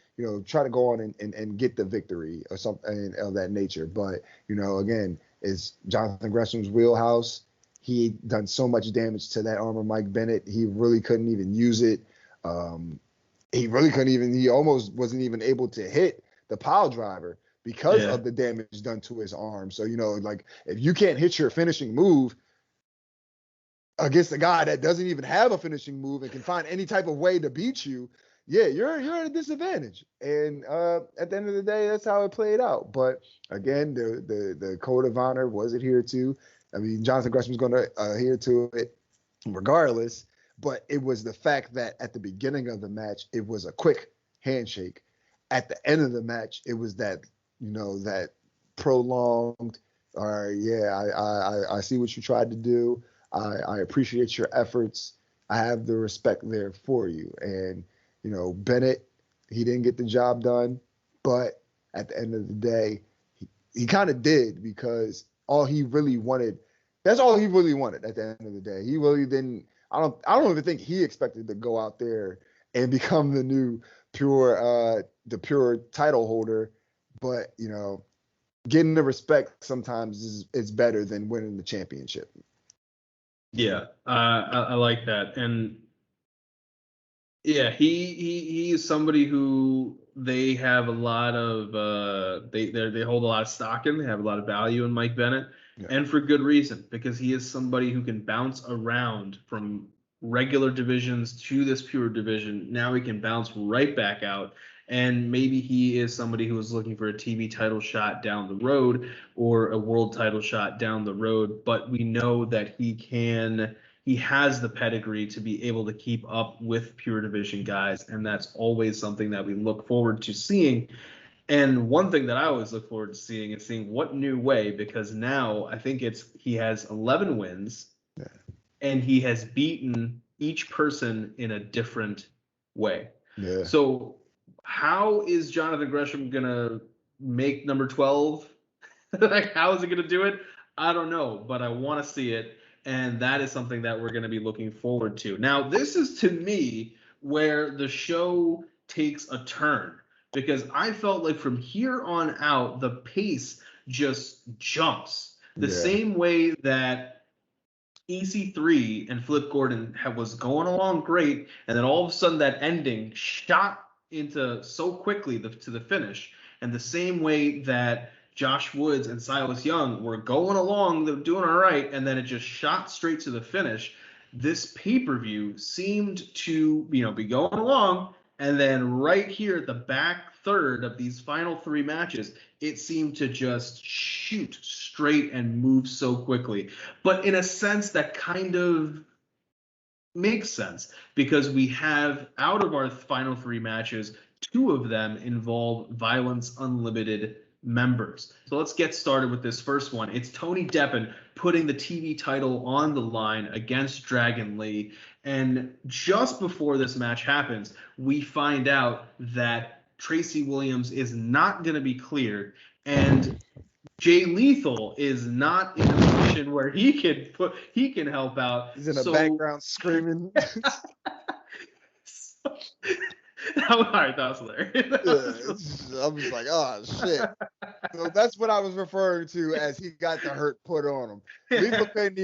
try to go on and get the victory or something of that nature. But, again, it's Jonathan Gresham's wheelhouse. He done so much damage to that arm of Mike Bennett. He really couldn't even use it. He almost wasn't even able to hit the pile driver because of the damage done to his arm. So, like if you can't hit your finishing move against a guy that doesn't even have a finishing move and can find any type of way to beat you, you're at a disadvantage. And at the end of the day, that's how it played out. But again, the code of honor was adhered to. I mean, Jonathan Gresham's going to adhere to it regardless. But it was the fact that at the beginning of the match, it was a quick handshake. At the end of the match, it was that, that prolonged, I see what you tried to do. I appreciate your efforts. I have the respect there for you. And, Bennett, he didn't get the job done. But at the end of the day, he kind of did, because that's all he really wanted at the end of the day. He really didn't. I don't even think he expected to go out there and become the new pure title holder. But, getting the respect sometimes is better than winning the championship. Yeah, I like that. And yeah, he is somebody who they have a lot of they hold a lot of stock in. They have a lot of value in Mike Bennett. Yeah. And for good reason, because he is somebody who can bounce around from regular divisions to this pure division. Now he can bounce right back out. And maybe he is somebody who is looking for a TV title shot down the road or a world title shot down the road. But we know that he has the pedigree to be able to keep up with pure division guys. And that's always something that we look forward to seeing. And one thing that I always look forward to seeing is seeing what new way, because now I think he has 11 wins. Yeah. And he has beaten each person in a different way. Yeah. So how is Jonathan Gresham going to make number 12? Like, how is he going to do it? I don't know, but I want to see it. And that is something that we're going to be looking forward to. Now, this is, to me, where the show takes a turn, because I felt like from here on out, the pace just jumps. The same way that EC3 and Flip Gordon was going along great, and then all of a sudden that ending shot into so quickly to the finish. And the same way that Josh Woods and Silas Young were going along, they're doing all right, and then it just shot straight to the finish. This pay-per-view seemed to, be going along, and then right here at the back third of these final three matches, it seemed to just shoot straight and move so quickly. But in a sense, that kind of makes sense, because we have, out of our final three matches, 2 of them involve Violence Unlimited members. So let's get started with this first one. It's Tony Deppen putting the TV title on the line against Dragon Lee. And just before this match happens, we find out that Tracy Williams is not going to be cleared, and Jay Lethal is not in a position where he can help out. He's in the background screaming. All right, that was hilarious. I was like, oh shit. So that's what I was referring to as he got the hurt put on him. Lethal couldn't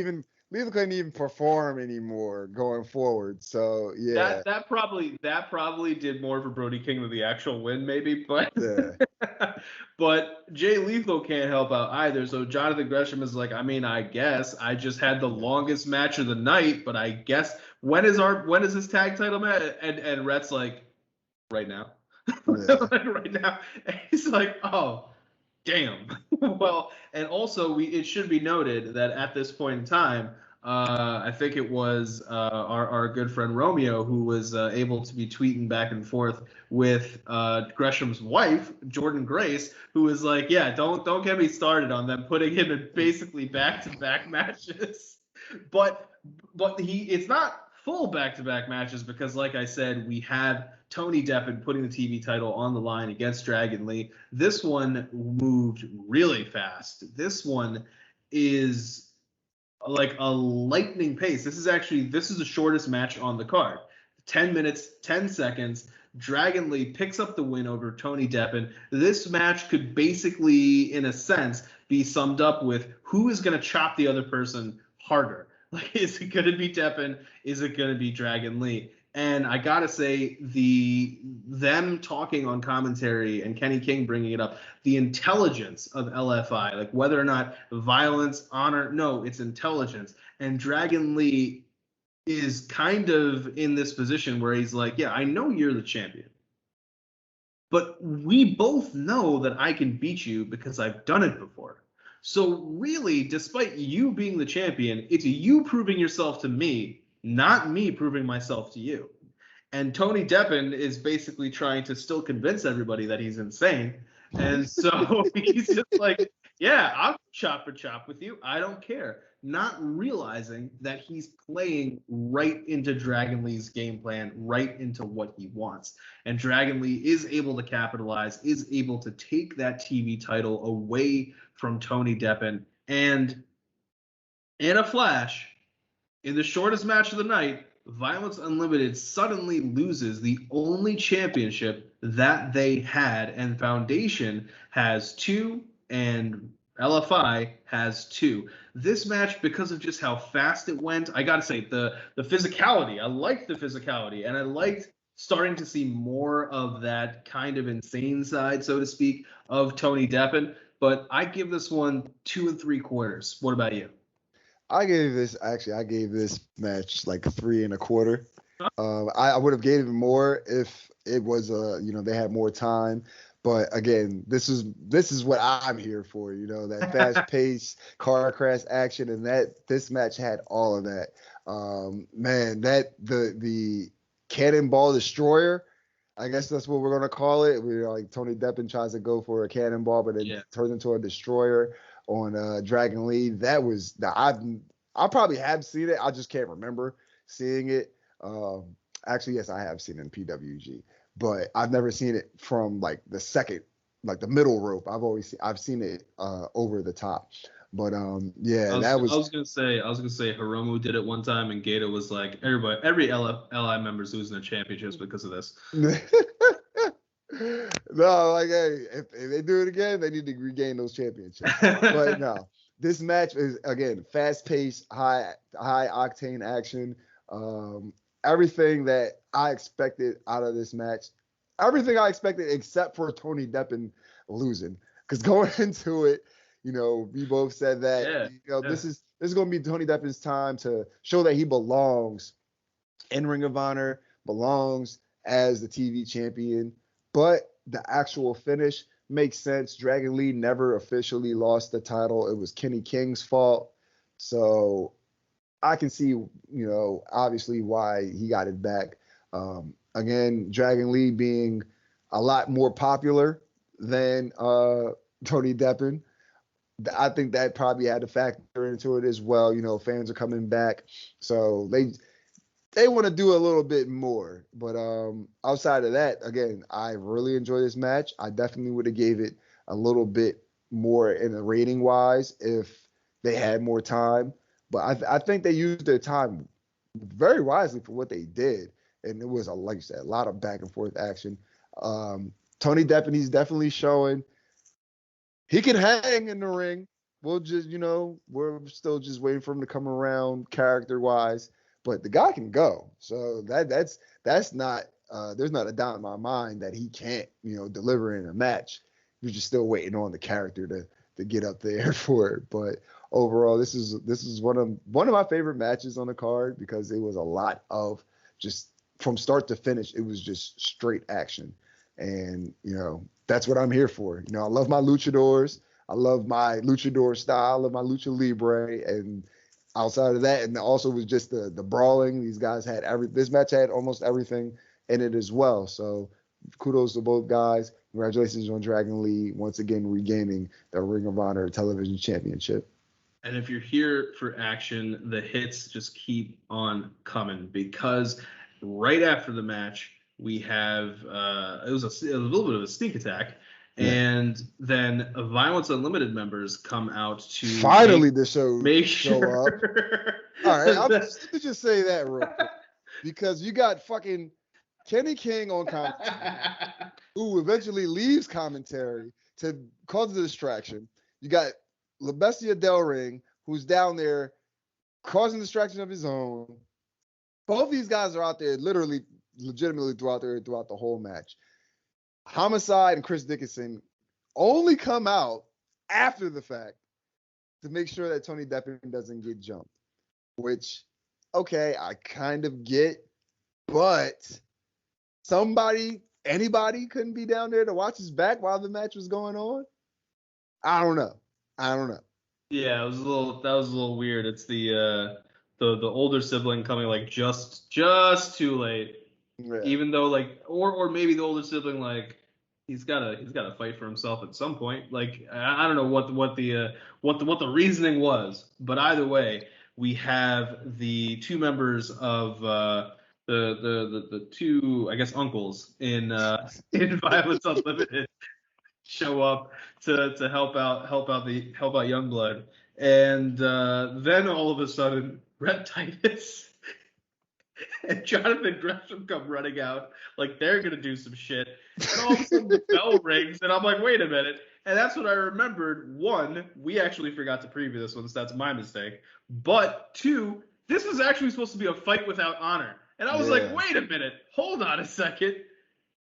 even perform anymore going forward. So yeah. That probably did more for Brody King than the actual win, maybe, but but Jay Lethal can't help out either. So Jonathan Gresham is like, I guess I just had the longest match of the night, but I guess when is this tag title match? And Rhett's like, right now. Right now. And he's like, oh, damn. Well, and also it should be noted that at this point in time, I think it was our good friend Romeo who was able to be tweeting back and forth with Gresham's wife, Jordan Grace, who was like, yeah, don't get me started on them putting him in basically back-to-back matches. But it's not full back-to-back matches, because like I said, we have Tony Deppen putting the TV title on the line against Dragon Lee. This one moved really fast. This one is like a lightning pace. This is the shortest match on the card. 10 minutes, 10 seconds. Dragon Lee picks up the win over Tony Deppen. This match could basically, in a sense, be summed up with who is going to chop the other person harder. Like, is it going to be Deppen? Is it going to be Dragon Lee? And I gotta say, them talking on commentary and Kenny King bringing it up, the intelligence of LFI, like whether or not violence, honor, no, it's intelligence. And Dragon Lee is kind of in this position where he's like, yeah, I know you're the champion, but we both know that I can beat you because I've done it before. So really, despite you being the champion, it's you proving yourself to me, not me proving myself to you. And Tony Deppen is basically trying to still convince everybody that he's insane. And so he's just like, yeah, I'll chop for chop with you. I don't care. Not realizing that he's playing right into Dragon Lee's game plan, right into what he wants. And Dragon Lee is able to capitalize, is able to take that TV title away from Tony Deppen. And in a flash, in the shortest match of the night, Violence Unlimited suddenly loses the only championship that they had, and Foundation has 2, and LFI has 2. This match, because of just how fast it went, I gotta say, the physicality, I liked the physicality, and I liked starting to see more of that kind of insane side, so to speak, of Tony Deppen, but I give this one 2 3/4. What about you? I gave this match like 3 1/4. I would have gave it more if it was they had more time. But again, this is what I'm here for, that fast paced car crash action, and this match had all of that. Man, that the Cannonball Destroyer, I guess that's what we're gonna call it. We're like Tony Deppen tries to go for a cannonball, but it turns into a destroyer on Dragon Lee. That was I probably have seen it. I just can't remember seeing it. Actually, yes, I have seen it in PWG, but I've never seen it from like the second, like the middle rope. I've seen it over the top. But yeah, I was gonna say Hiromu did it one time, and Gato was like, every LI member's losing their championships because of this. No, like, hey, if they do it again, they need to regain those championships. But no, this match is, again, fast-paced, high octane action. Everything that I expected out of this match, everything I expected except for Tony Deppen losing. Because going into it, we both said that this is going to be Tony Deppen's time to show that he belongs in Ring of Honor, belongs as the TV champion. But the actual finish makes sense. Dragon Lee never officially lost the title. It was Kenny King's fault. So I can see, obviously why he got it back. Again, Dragon Lee being a lot more popular than Tony Deppen. I think that probably had to factor into it as well. Fans are coming back. So they want to do a little bit more. But outside of that, again, I really enjoy this match. I definitely would have gave it a little bit more in a rating wise if they had more time. But I think they used their time very wisely for what they did. And it was, like you said, a lot of back and forth action. Tony Deppen, he's definitely showing he can hang in the ring. We'll just, we're still just waiting for him to come around character wise. But the guy can go. So that's not there's not a doubt in my mind that he can't, deliver in a match. You're just still waiting on the character to get up there for it. But overall, this is one of my favorite matches on the card because it was a lot of just from start to finish, it was just straight action. And, that's what I'm here for. I love my luchadors. I love my luchador style. I love my lucha libre. And outside of that, and also was just the brawling. These guys had this match had almost everything in it as well. So kudos to both guys. Congratulations on Dragon Lee once again regaining the Ring of Honor Television Championship. And if you're here for action, the hits just keep on coming because right after the match, we have it was a little bit of a sneak attack, And then Violence Unlimited members come out to finally the show make show sure. up. All right, let me just say that real quick, because you got fucking Kenny King on commentary, who eventually leaves commentary to cause a distraction. You got LaBestia Del Ring, who's down there causing distraction of his own. Both these guys are out there literally, legitimately throughout the whole match. Homicide and Chris Dickinson only come out after the fact to make sure that Tony Deppen doesn't get jumped, which, okay, I kind of get, but anybody couldn't be down there to watch his back while the match was going on? I don't know. Yeah, that was a little weird. It's the older sibling coming like just too late. Yeah. Even though like or maybe the older sibling like he's gotta fight for himself at some point. Like I don't know what the reasoning was, but either way, we have the two members of the two, I guess, uncles in Violence Unlimited show up to help out Youngblood, and then all of a sudden Rhett Titus and Jonathan Gresham come running out like they're gonna do some shit, and all of a sudden the bell rings, and I'm like, wait a minute. And that's what I remembered. One, we actually forgot to preview this one, so that's my mistake. But two, this was actually supposed to be a fight without honor. And I was like, wait a minute, hold on a second.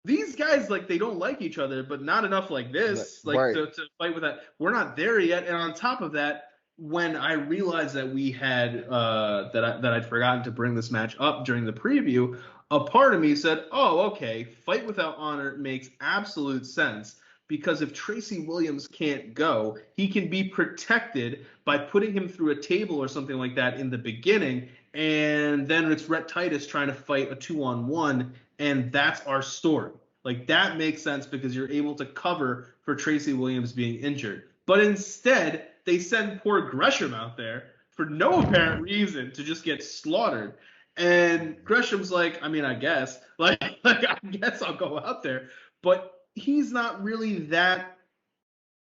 These guys, like, they don't like each other, but not enough like this, like to fight with that. We're not there yet. And on top of that, when I realized that we had that I'd forgotten to bring this match up during the preview, a part of me said, oh, okay, fight without honor makes absolute sense. Because if Tracy Williams can't go, he can be protected by putting him through a table or something like that in the beginning, and then it's Rhett Titus trying to fight a 2-on-1, and that's our story. Like, that makes sense because you're able to cover for Tracy Williams being injured. But instead, they send poor Gresham out there for no apparent reason to just get slaughtered. And Gresham's like, I mean, I guess. Like I guess I'll go out there. But he's not really that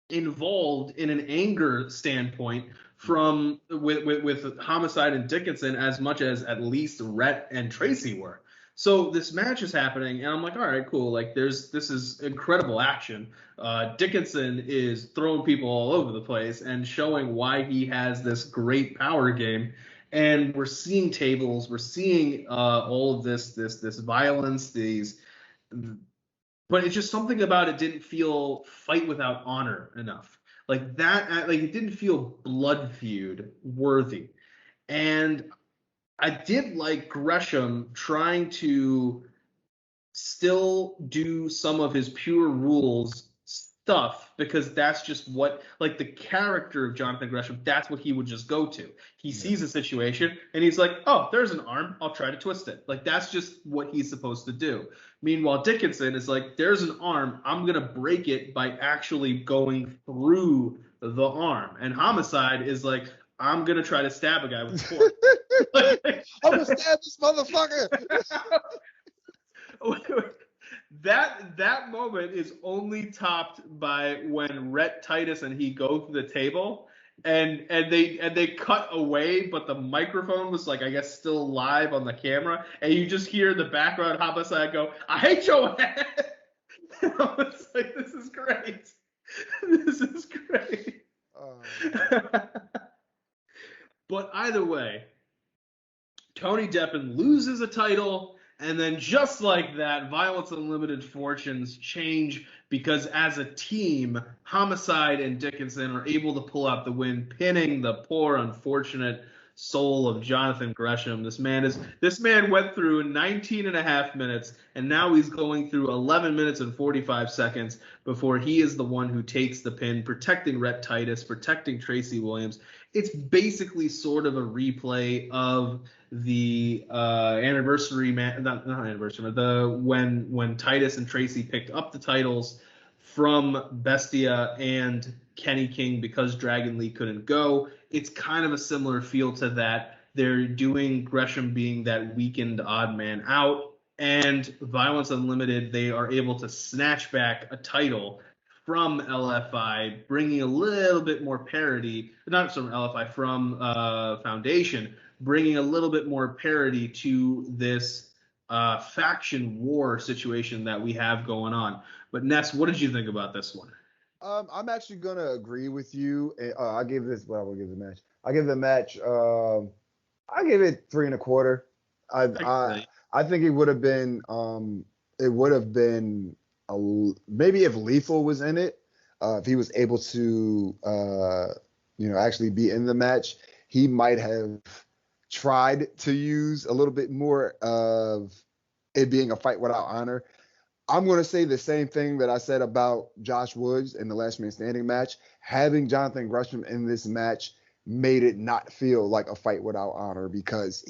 involved in an anger standpoint from with Homicide and Dickinson as much as at least Rhett and Tracy were. So this match is happening, and I'm like, all right, cool. Like, this is incredible action. Dickinson is throwing people all over the place and showing why he has this great power game. And we're seeing tables, we're seeing all of this violence, but it's just something about it didn't feel fight without honor enough. Like that, like it didn't feel blood feud worthy. And I did like Gresham trying to still do some of his pure rules stuff, because that's just what, like, the character of Jonathan Gresham, that's what he would just go to. He sees a situation and he's like, oh, there's an arm, I'll try to twist it. Like, that's just what he's supposed to do. Meanwhile, Dickinson is like, there's an arm, I'm going to break it by actually going through the arm. And Homicide is like, I'm going to try to stab a guy with a fork. I'm going to stab this motherfucker. That moment is only topped by when Rhett Titus and he go through the table and they cut away, but the microphone was, like, I guess still live on the camera, and you just hear the background Homicide go, I hate your head. And I was like, this is great. This is great. But either way, Tony Deppen loses a title, and then just like that, Violence Unlimited fortunes change, because as a team, Homicide and Dickinson are able to pull out the win, pinning the poor, unfortunate soul of Jonathan Gresham. This man went through 19 and a half minutes, and now he's going through 11 minutes and 45 seconds before he is the one who takes the pin, protecting Rhett Titus, protecting Tracy Williams. It's basically sort of a replay of the anniversary match, not anniversary, when Titus and Tracy picked up the titles from Bestia and Kenny King because Dragon Lee couldn't go. It's kind of a similar feel to that. They're doing Gresham being that weakened odd man out, and Violence Unlimited, they are able to snatch back a title from LFI, bringing a little bit more parity, not from LFI, from Foundation, bringing a little bit more parity to this faction war situation that we have going on. But Ness, what did you think about this one? I'm actually gonna agree with you. I gave this. What I will give the match. I give the match. I give it 3.25. I think it would have been. It would have been maybe if Lethal was in it, if he was able to, actually be in the match, he might have tried to use a little bit more of it being a fight without honor. I'm going to say the same thing that I said about Josh Woods in the Last Man Standing match. Having Jonathan Gresham in this match made it not feel like a fight without honor because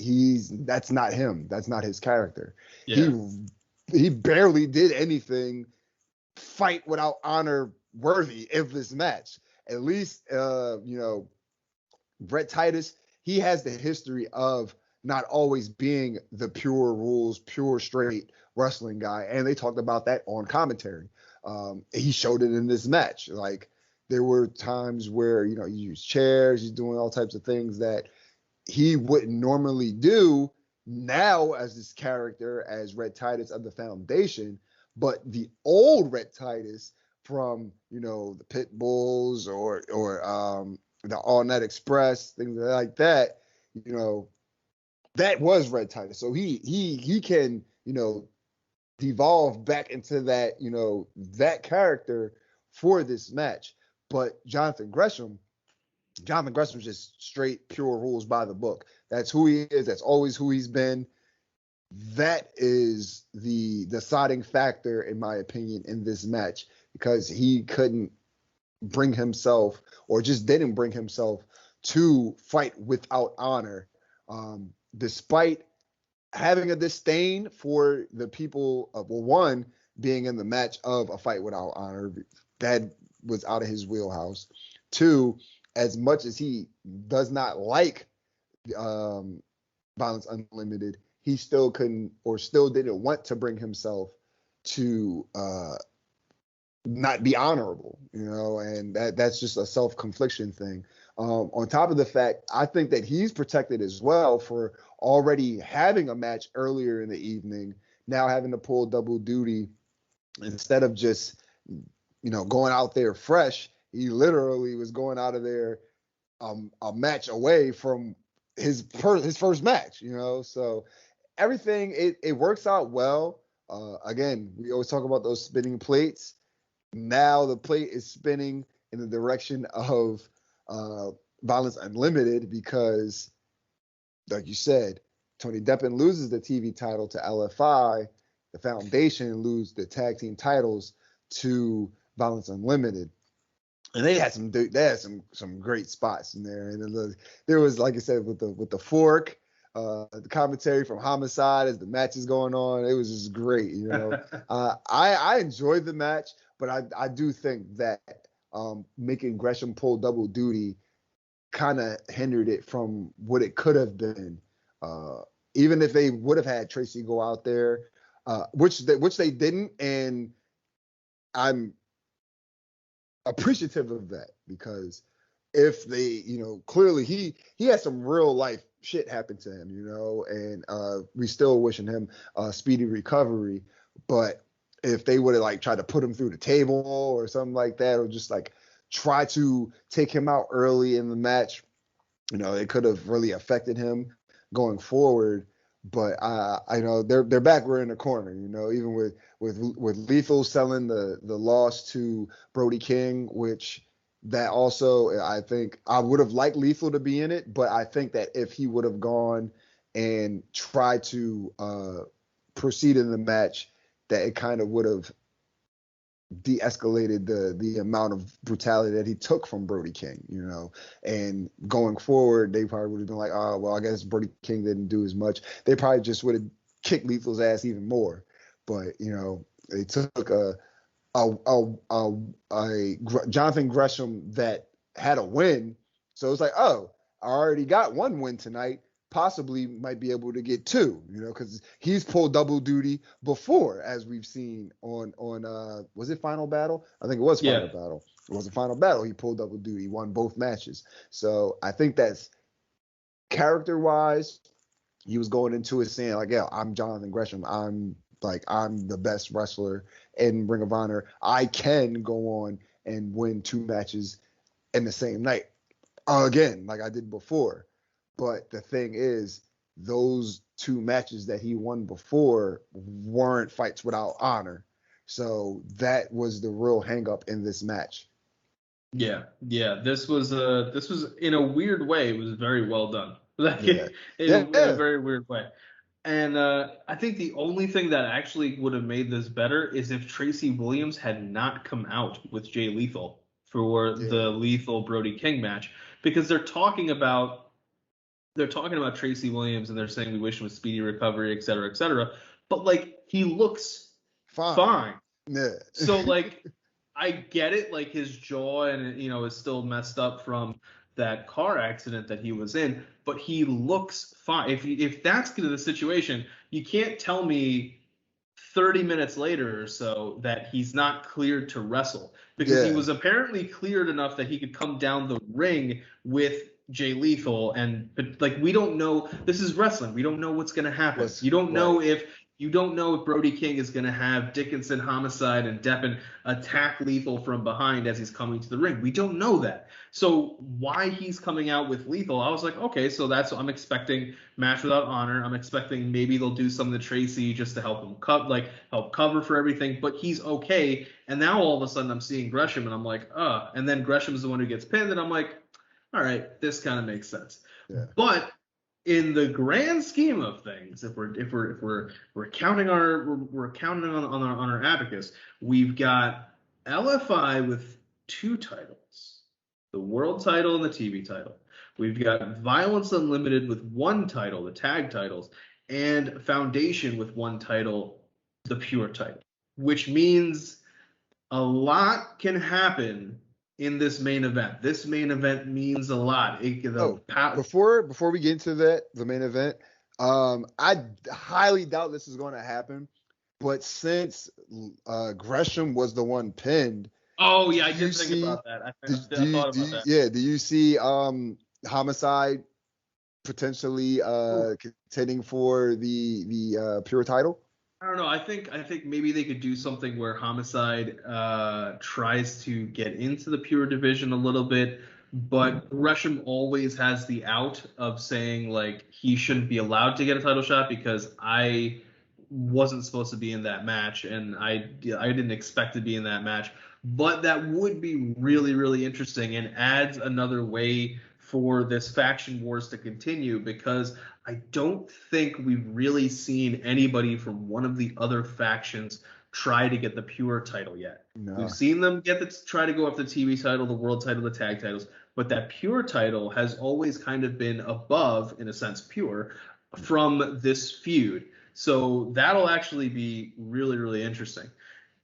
that's not him. That's not his character. Yeah. He barely did anything fight without honor worthy of this match. At least, Brett Titus, he has the history of not always being the pure rules, pure straight wrestling guy. And they talked about that on commentary. He showed it in this match. Like there were times where, he used chairs, he's doing all types of things that he wouldn't normally do now as this character, as Red Titus of the Foundation. But the old Red Titus from, the Pit Bulls or the All Night Express, things like that, that was Red Titus. So he can, devolve back into that, that character for this match. But Jonathan Gresham's just straight pure rules by the book. That's who he is. That's always who he's been. That is the deciding factor, in my opinion, in this match, because he couldn't bring himself, or just didn't bring himself, to fight without honor, despite having a disdain for the people of, one, being in the match of a fight without honor. That was out of his wheelhouse. Two, as much as he does not like Violence Unlimited, he still couldn't, or still didn't want to bring himself to not be honorable, and that's just a self-confliction thing. On top of the fact, I think that he's protected as well for already having a match earlier in the evening, now having to pull double duty instead of just, going out there fresh. He literally was going out of there a match away from his first match, so everything, it works out well. Again, we always talk about those spinning plates. Now the plate is spinning in the direction of Violence Unlimited because, like you said, Tony Deppen loses the TV title to LFI. The Foundation lose the tag team titles to Violence Unlimited. And they had some great spots in there. And there was, like I said, with the fork, the commentary from Homicide as the match is going on. It was just great, I enjoyed the match, but I do think that making Gresham pull double duty kind of hindered it from what it could have been. Even if they would have had Tracy go out there, which they didn't, and I'm appreciative of that, because if they, clearly he had some real life shit happen to him, and we still wishing him a speedy recovery. But if they would have tried to put him through the table or something like that, or just try to take him out early in the match, it could have really affected him going forward. But I know they're back. We're in the corner, even with Lethal selling the loss to Brody King, which that also, I think I would have liked Lethal to be in it, but I think that if he would have gone and tried to proceed in the match, that it kind of would have de-escalated the amount of brutality that he took from Brody King, and going forward, they probably would have been like, oh, well, I guess Brody King didn't do as much. They probably just would have kicked Lethal's ass even more. But, they took a Jonathan Gresham that had a win. So it's like, oh, I already got one win tonight. possibly might be able to get 2, because he's pulled double duty before, as we've seen on was it Final Battle? I think it was Final Battle. It was a Final Battle. He pulled double duty, won both matches. So I think that's character-wise, he was going into it saying like, yeah, I'm Jonathan Gresham. I'm the best wrestler in Ring of Honor. I can go on and win 2 matches in the same night again, like I did before. But the thing is, those 2 matches that he won before weren't fights without honor. So that was the real hang up in this match. Yeah. This was in a weird way, it was very well done. In a very weird way. And I think the only thing that actually would have made this better is if Tracy Williams had not come out with Jay Lethal for the Lethal Brody King match, because they're talking about Tracy Williams and they're saying we wish him a speedy recovery, et cetera, et cetera. But like, he looks fine. Yeah. So like, I get it. Like, his jaw and is still messed up from that car accident that he was in, but he looks fine. If that's the situation, you can't tell me 30 minutes later or so that he's not cleared to wrestle, because he was apparently cleared enough that he could come down the ring with Jay Lethal. But like, we don't know. This is wrestling. We don't know what's going to happen. You don't know if Brody King is going to have Dickinson, Homicide, and Deppen attack Lethal from behind as he's coming to the ring. We don't know that. So why he's coming out with Lethal, I was like, okay, so that's what I'm expecting. Match without honor. I'm expecting maybe they'll do some of the Tracy just to help him help cover for everything. But he's okay. And now all of a sudden I'm seeing Gresham, and I'm like, and then Gresham is the one who gets pinned, and I'm like, all right, this kind of makes sense. Yeah. But in the grand scheme of things, if we're counting on our abacus, we've got LFI with 2 titles, the world title and the TV title. We've got Violence Unlimited with 1 title, the tag titles, and Foundation with 1 title, the pure title, which means a lot can happen in this main event. This main event means a lot. Before we get into the main event, I highly doubt this is going to happen. But since Gresham was the one pinned, I did think about that. I thought about that. Yeah, do you see Homicide potentially contending for the pure title? I don't know. I think maybe they could do something where Homicide tries to get into the pure division a little bit, but Gresham always has the out of saying like he shouldn't be allowed to get a title shot because I wasn't supposed to be in that match and I didn't expect to be in that match. But that would be really, really interesting and adds another way for this faction wars to continue, because I don't think we've really seen anybody from one of the other factions try to get the pure title yet. No. We've seen them try to go up the TV title, the world title, the tag titles, but that pure title has always kind of been above, in a sense, pure from this feud. So that'll actually be really, really interesting.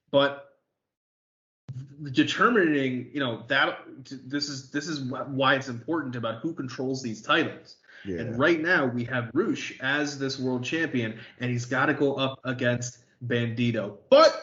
But determining, that this is why it's important about who controls these titles. Yeah. And right now we have Roche as this world champion, and he's got to go up against Bandido. But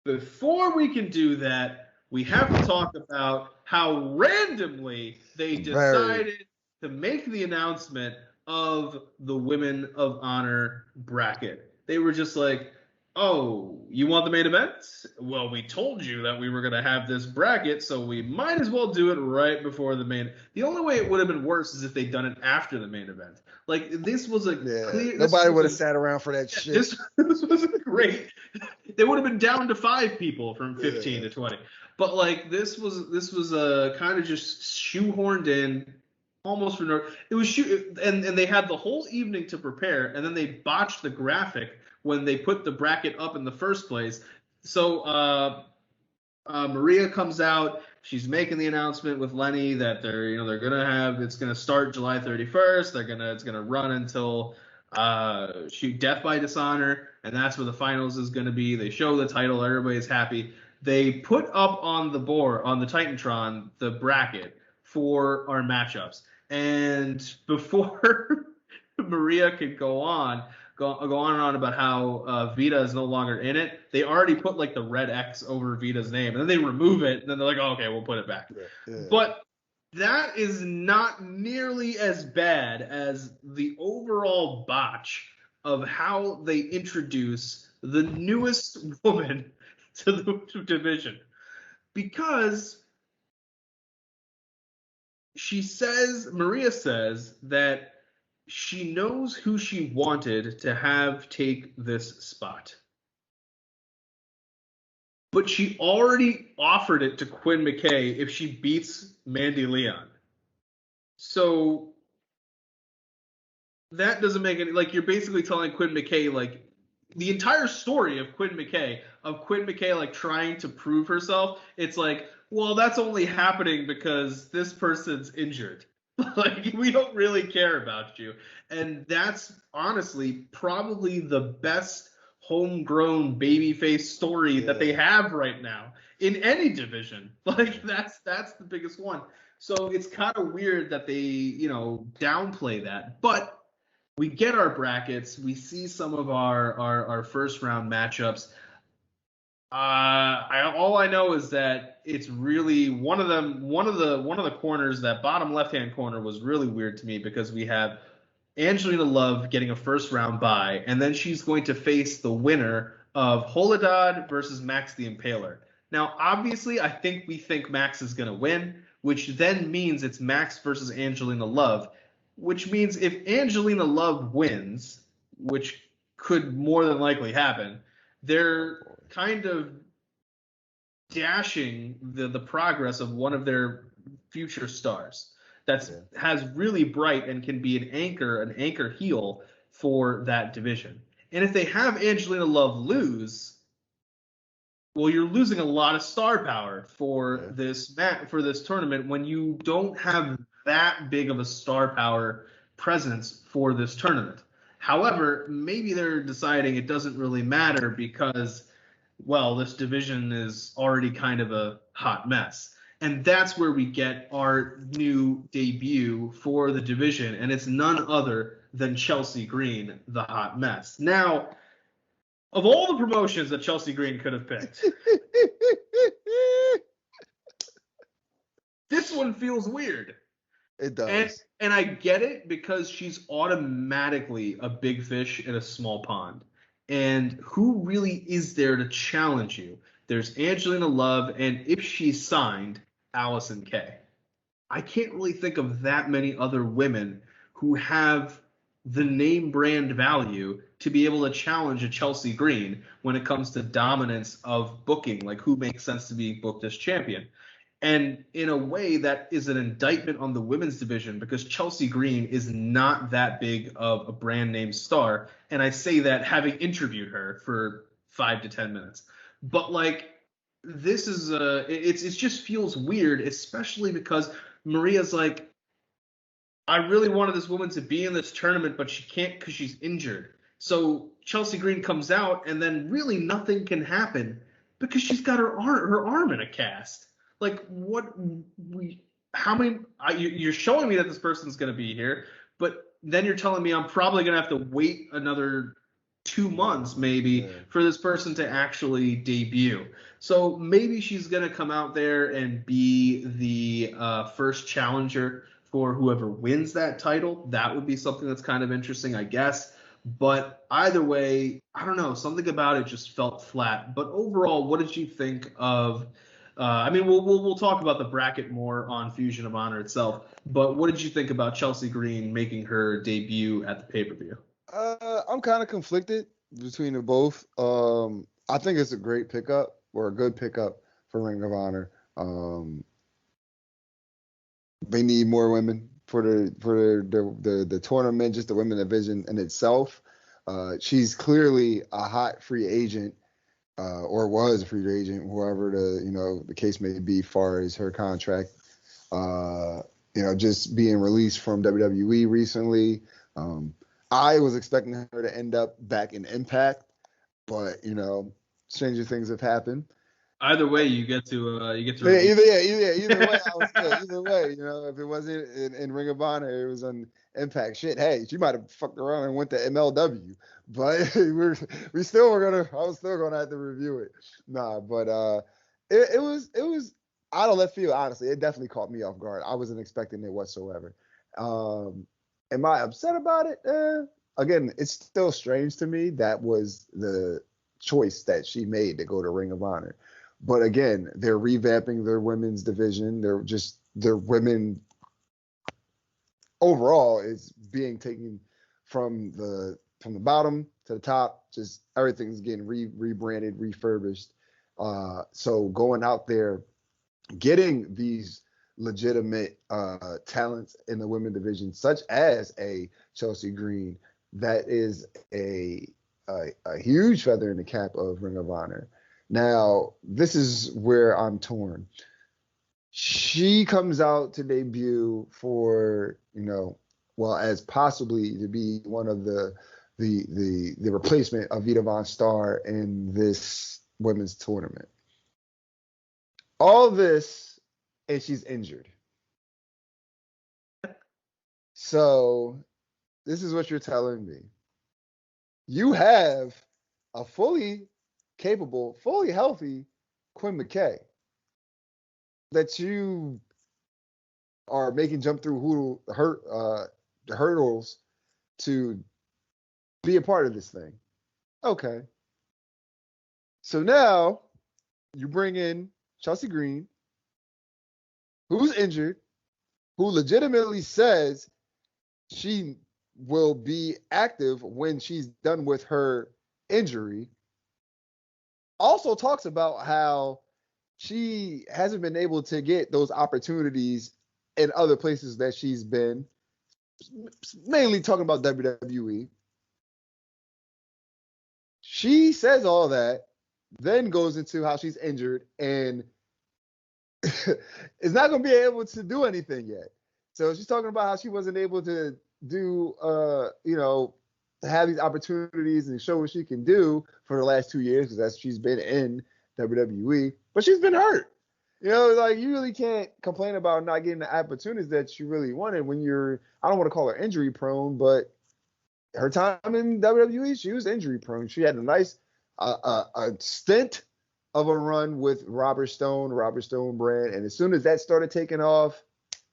before we can do that, we have to talk about how randomly they decided to make the announcement of the Women of Honor bracket. They were just like, oh, you want the main event? Well, we told you that we were going to have this bracket, so we might as well do it right before the main. The only way it would have been worse is if they'd done it after the main event. Like, this was a clear. Nobody would have sat around for that shit. This was great. They would have been down to 5 people from 15 to 20. But like, this was kind of just shoehorned in. Almost for no. It was and they had the whole evening to prepare, and then they botched the graphic when they put the bracket up in the first place. So Maria comes out. She's making the announcement with Lenny that they're gonna have, it's gonna start July 31st. It's gonna run until Death by Dishonor, and that's where the finals is gonna be. They show the title. Everybody's happy. They put up on the board on the Titantron the bracket for our matchups. And before Maria could go on and on about how Vita is no longer in it, they already put like the red X over Vita's name, and then they remove it, and then they're like, oh, okay, we'll put it back. Yeah. But that is not nearly as bad as the overall botch of how they introduce the newest woman to the division. Because Maria says that she knows who she wanted to have take this spot. But she already offered it to Quinn McKay if she beats Mandy Leon. So that doesn't make any, like, you're basically telling Quinn McKay, like, the entire story of Quinn McKay like trying to prove herself, it's like, well, that's only happening because this person's injured. Like, we don't really care about you. And that's honestly probably the best homegrown babyface story that they have right now in any division. Like, that's the biggest one. So it's kind of weird that they, downplay that. But we get our brackets. We see some of our first round matchups. All I know is that it's really one of the corners, that bottom left hand corner, was really weird to me because we have Angelina Love getting a first round bye, and then she's going to face the winner of Holadad versus Max the Impaler. Now, obviously, we think Max is going to win, which then means it's Max versus Angelina Love, which means if Angelina Love wins, which could more than likely happen, they're kind of dashing the progress of one of their future stars has really bright and can be an anchor heel for that division. And if they have Angelina Love lose, well, you're losing a lot of star power for this tournament when you don't have that big of a star power presence for this tournament. However, maybe they're deciding it doesn't really matter because, well, this division is already kind of a hot mess. And that's where we get our new debut for the division, and it's none other than Chelsea Green, the hot mess. Now, of all the promotions that Chelsea Green could have picked, this one feels weird. It does. And I get it because she's automatically a big fish in a small pond. And who really is there to challenge you? There's Angelina Love, and if she's signed, Allison Kay. I can't really think of that many other women who have the name brand value to be able to challenge a Chelsea Green when it comes to dominance of booking, like who makes sense to be booked as champion. And in a way, that is an indictment on the women's division because Chelsea Green is not that big of a brand name star. And I say that having interviewed her for 5 to 10 minutes. But like, this is it just feels weird, especially because Maria's like, I really wanted this woman to be in this tournament, but she can't because she's injured. So Chelsea Green comes out, and then really nothing can happen because she's got her arm in a cast. Like, you're showing me that this person's going to be here, but then you're telling me I'm probably going to have to wait another 2 months maybe for this person to actually debut. So maybe she's going to come out there and be the first challenger for whoever wins that title. That would be something that's kind of interesting, I guess. But either way, I don't know. Something about it just felt flat. But overall, what did you think of? We'll talk about the bracket more on Fusion of Honor itself. But what did you think about Chelsea Green making her debut at the pay-per-view? I'm kind of conflicted between the both. I think it's a great pickup or a good pickup for Ring of Honor. They need more women for the tournament, just the women division in itself. She's clearly a hot free agent, or was a free agent, whoever the case may be, far as her contract. Just being released from WWE recently. I was expecting her to end up back in Impact, but stranger things have happened. Either way, you get to Yeah, review. either way, I was good. Either way, if it wasn't in Ring of Honor, it was on Impact. Shit, hey, she might have fucked around and went to MLW, but we still were gonna. I was still gonna have to review it. Nah, but it was out of left field. Honestly, it definitely caught me off guard. I wasn't expecting it whatsoever. Am I upset about it? Again, it's still strange to me. That was the choice that she made to go to Ring of Honor. But again, they're revamping their women's division. Their women overall is being taken from the bottom to the top. Just everything's getting rebranded, refurbished. So going out there, getting these legitimate talents in the women division, such as a Chelsea Green, that is a huge feather in the cap of Ring of Honor. Now, this is where I'm torn. She comes out to debut for, as possibly to be one of the replacement of Vita Von Star in this women's tournament. All this, and she's injured. So, this is what you're telling me. You have a fully capable, fully healthy Quinn McKay that you are making jump through the hurdles to be a part of this thing. Okay. So now you bring in Chelsea Green, who's injured, who legitimately says she will be active when she's done with her injury. Also talks about how she hasn't been able to get those opportunities in other places that she's been, mainly talking about WWE. She says all that, then goes into how she's injured and is not going to be able to do anything yet. So she's talking about how she wasn't able to do, to have these opportunities and show what she can do for the last 2 years, because she's been in WWE, but she's been hurt. You really can't complain about not getting the opportunities that you really wanted when I don't want to call her injury prone, but her time in WWE, she was injury prone. She had a nice a stint of a run with Robert Stone brand, and as soon as that started taking off,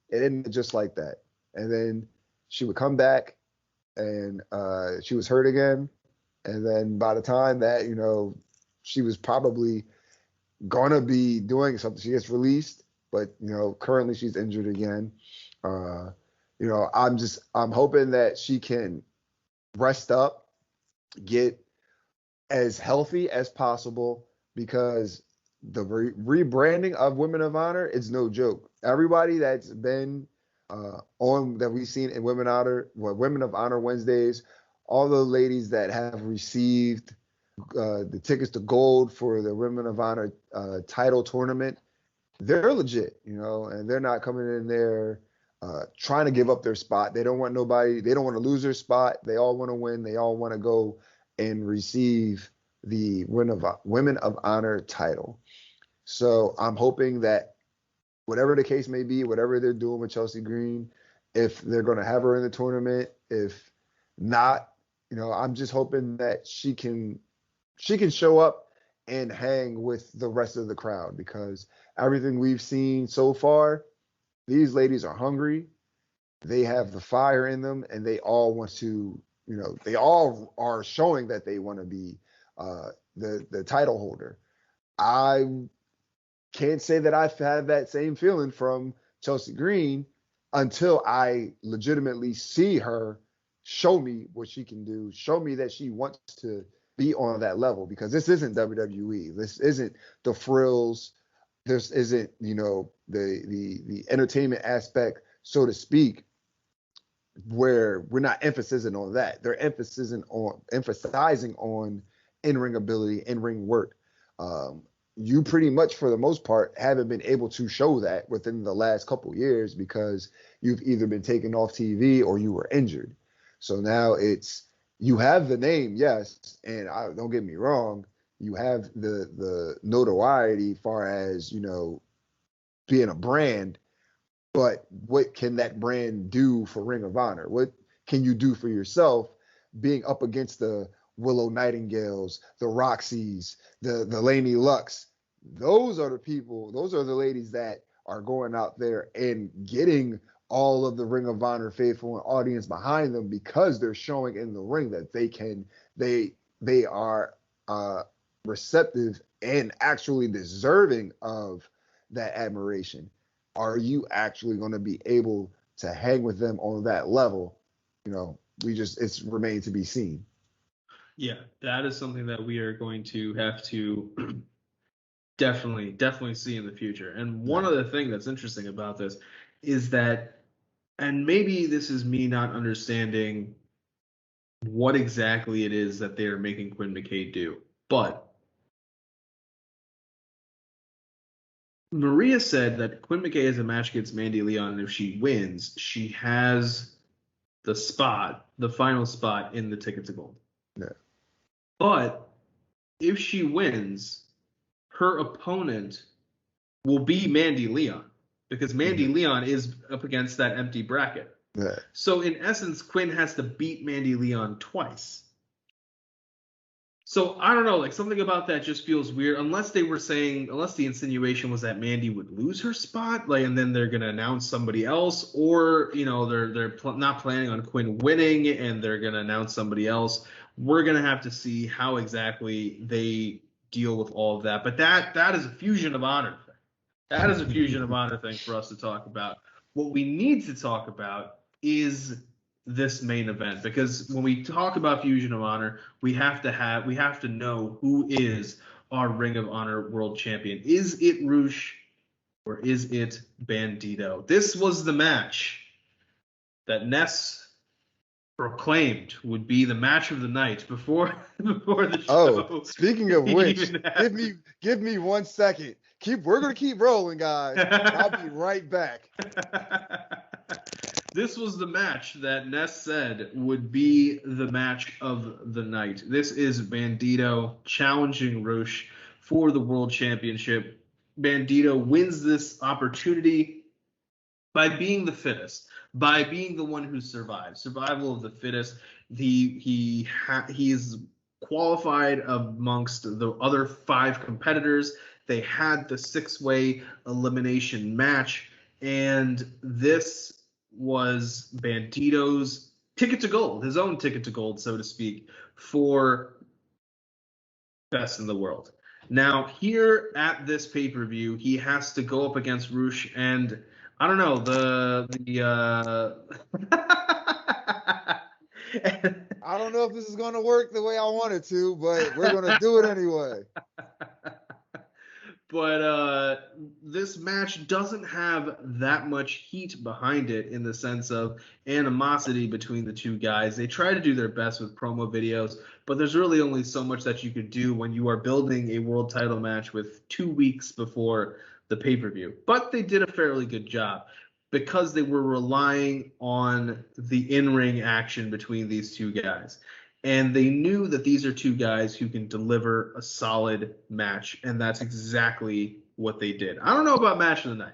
it ended just like that. And then she would come back, and she was hurt again. And then by the time that, she was probably gonna be doing something, she gets released, but currently she's injured again. I'm hoping that she can rest up, get as healthy as possible, because the rebranding of Women of Honor is no joke. Everybody that's been on that we've seen in Women of Honor Wednesdays, all the ladies that have received the tickets to gold for the Women of Honor title tournament, they're legit, and they're not coming in there trying to give up their spot. They don't want nobody. They don't want to lose their spot. They all want to win. They all want to go and receive the Women of Honor title. So I'm hoping that whatever the case may be, whatever they're doing with Chelsea Green, if they're going to have her in the tournament, if not, I'm just hoping that she can show up and hang with the rest of the crowd, because everything we've seen so far, these ladies are hungry. They have the fire in them, and they all want to, they all are showing that they want to be the title holder. I can't say that I've had that same feeling from Chelsea Green until I legitimately see her show me what she can do, show me that she wants to be on that level, because this isn't WWE. This isn't the frills. This isn't, the entertainment aspect, so to speak, where we're not emphasizing on that. They're emphasizing on in-ring ability, in-ring work. You pretty much, for the most part, haven't been able to show that within the last couple years, because you've either been taken off TV or you were injured. So now you have the name, yes, and don't get me wrong, you have the notoriety far as, being a brand, but what can that brand do for Ring of Honor? What can you do for yourself being up against the Willow Nightingales, the Roxys, the Laney Lux? Those are the people, those are the ladies that are going out there and getting all of the Ring of Honor faithful and audience behind them because they're showing in the ring that they are receptive and actually deserving of that admiration. Are you actually going to be able to hang with them on that level? It's remained to be seen. Yeah, that is something that we are going to have to definitely see in the future. And one other thing that's interesting about this is that, and maybe this is me not understanding what exactly it is that they are making Quinn McKay do, but Maria said that Quinn McKay has a match against Mandy Leon, and if she wins, she has the final spot in the Ticket to Gold. Yeah. But if she wins, her opponent will be Mandy Leon, because Mandy Leon is up against that empty bracket. Yeah. So in essence, Quinn has to beat Mandy Leon twice. So I don't know, like something about that just feels weird. Unless the insinuation was that Mandy would lose her spot, like, and then they're gonna announce somebody else, or they're not planning on Quinn winning and they're gonna announce somebody else. We're gonna have to see how exactly they deal with all of that. But that is a fusion of honor thing. That is a fusion of honor thing for us to talk about. What we need to talk about is this main event, because when we talk about Fusion of Honor, we have to know who is our Ring of Honor World Champion. Is it Roche or is it Bandito? This was the match that Ness proclaimed would be the match of the night before the show. Oh, speaking of which, give me 1 second. We're gonna keep rolling, guys. I'll be right back. This was the match that Ness said would be the match of the night. This is Bandito challenging Roche for the World Championship. Bandito wins this opportunity by being the fittest, by being the one who survives. Survival of the fittest. He is qualified amongst the other 5 competitors. They had the 6-way elimination match, and this was Bandito's ticket to gold, his own ticket to gold, so to speak, for best in the world. Now, here at this pay-per-view, he has to go up against Roche, and I don't know, I don't know if this is going to work the way I want it to, but we're going to do it anyway. But this match doesn't have that much heat behind it in the sense of animosity between the two guys. They try to do their best with promo videos, but there's really only so much that you could do when you are building a world title match with 2 weeks before the pay-per-view. But they did a fairly good job because they were relying on the in-ring action between these two guys. And they knew that these are two guys who can deliver a solid match, and that's exactly what they did. I don't know about match of the night,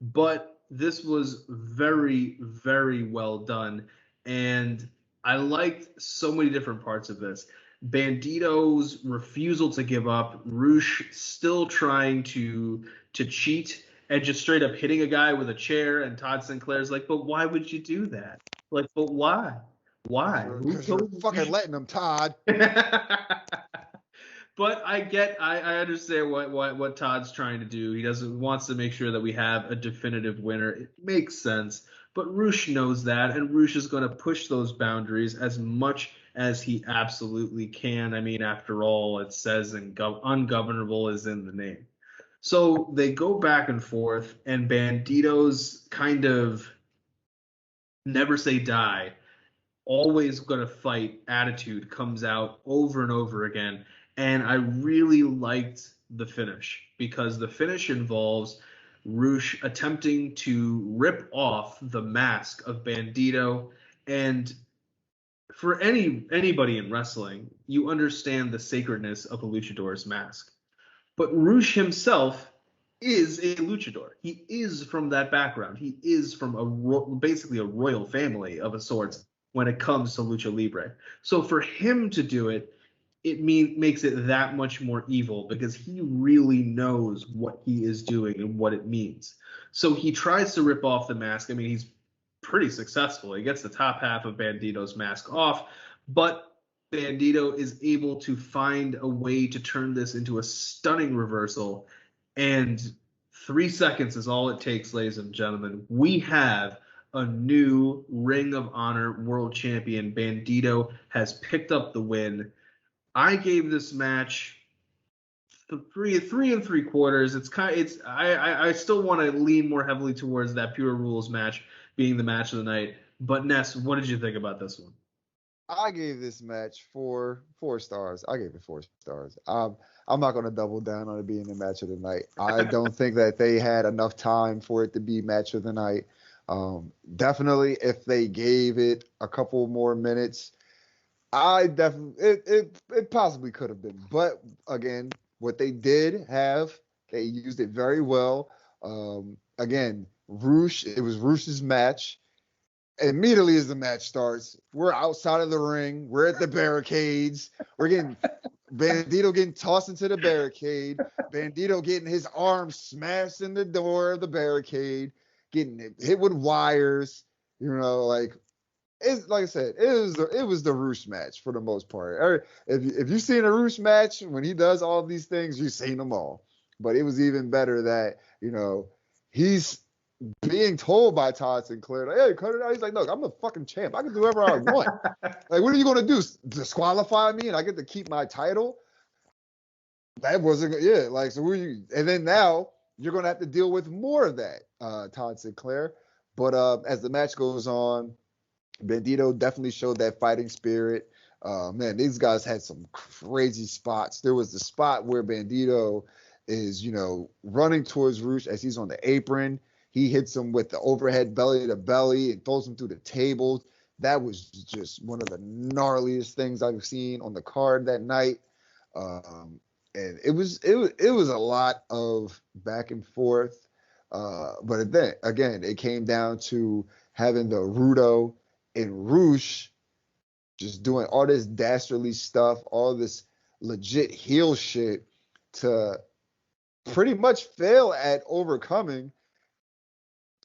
but this was very, very well done, and I liked so many different parts of this. Bandito's refusal to give up, Roche still trying to cheat and just straight up hitting a guy with a chair, and Todd Sinclair's like, but why would you do that? Like, but why? Why? Because you're fucking letting them, Todd. But I understand what Todd's trying to do. He wants to make sure that we have a definitive winner. It makes sense. But Roche knows that, and Roche is going to push those boundaries as much as he absolutely can. I mean, after all, it says ungovernable is in the name. So they go back and forth, and Bandito's kind of never say die, always gonna fight attitude comes out over and over again. And I really liked the finish because the finish involves Roche attempting to rip off the mask of Bandito and for anybody in wrestling, you understand the sacredness of a luchador's mask. But Roche himself is a luchador. He is from that background. He is from basically a royal family of a sort when it comes to lucha libre. So for him to do it, makes it that much more evil because he really knows what he is doing and what it means. So he tries to rip off the mask. I mean, he's pretty successful. He gets the top half of Bandito's mask off, but Bandito is able to find a way to turn this into a stunning reversal. And 3 seconds is all it takes, ladies and gentlemen. We have a new Ring of Honor world champion. Bandito has picked up the win. I gave this match three and three quarters. I still want to lean more heavily towards that pure rules match being the match of the night. But Ness, what did you think about this one? I gave this match four stars. I gave it 4 stars. I'm not going to double down on it being the match of the night. I don't think that they had enough time for it to be match of the night. Definitely, if they gave it a couple more minutes, it possibly could have been. But again, what they did have, they used it very well. Again, it was Roche's match. Immediately as the match starts, we're outside of the ring. We're at the barricades. We're getting Bandito getting tossed into the barricade. Bandito getting his arm smashed in the door of the barricade, getting hit with wires. It's like I said, it was the Roche match for the most part. If you've seen a Roche match when he does all these things, you've seen them all. But it was even better that he's being told by Todd Sinclair, like, hey, cut it out. He's like, look, I'm the fucking champ. I can do whatever I want. Like, what are you gonna do? Disqualify me and I get to keep my title? That wasn't like so. And then now you're gonna have to deal with more of that, Todd Sinclair. But as the match goes on, Bandito definitely showed that fighting spirit. Man, these guys had some crazy spots. There was the spot where Bandito is, running towards Roche as he's on the apron. He hits him with the overhead belly to belly and throws him through the tables. That was just one of the gnarliest things I've seen on the card that night. And it was a lot of back and forth. But then again, it came down to having the Rudo and Roche just doing all this dastardly stuff, all this legit heel shit to pretty much fail at overcoming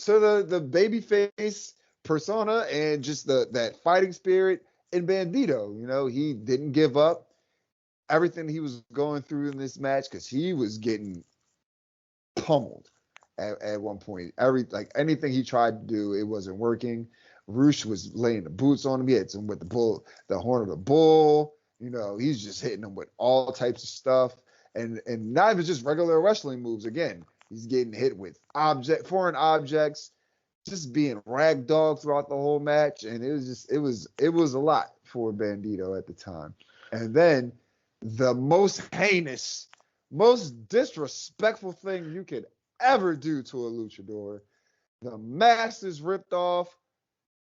to the babyface persona and just that fighting spirit in Bandito. He didn't give up everything he was going through in this match because he was getting pummeled at one point. Anything he tried to do, it wasn't working. Roche was laying the boots on him. He hit him with the horn of the bull. He's just hitting him with all types of stuff. And not even just regular wrestling moves. Again, he's getting hit with foreign objects, just being ragdolled throughout the whole match. And it was a lot for Bandito at the time. And then the most heinous, most disrespectful thing you could ever do to a luchador, the mask is ripped off.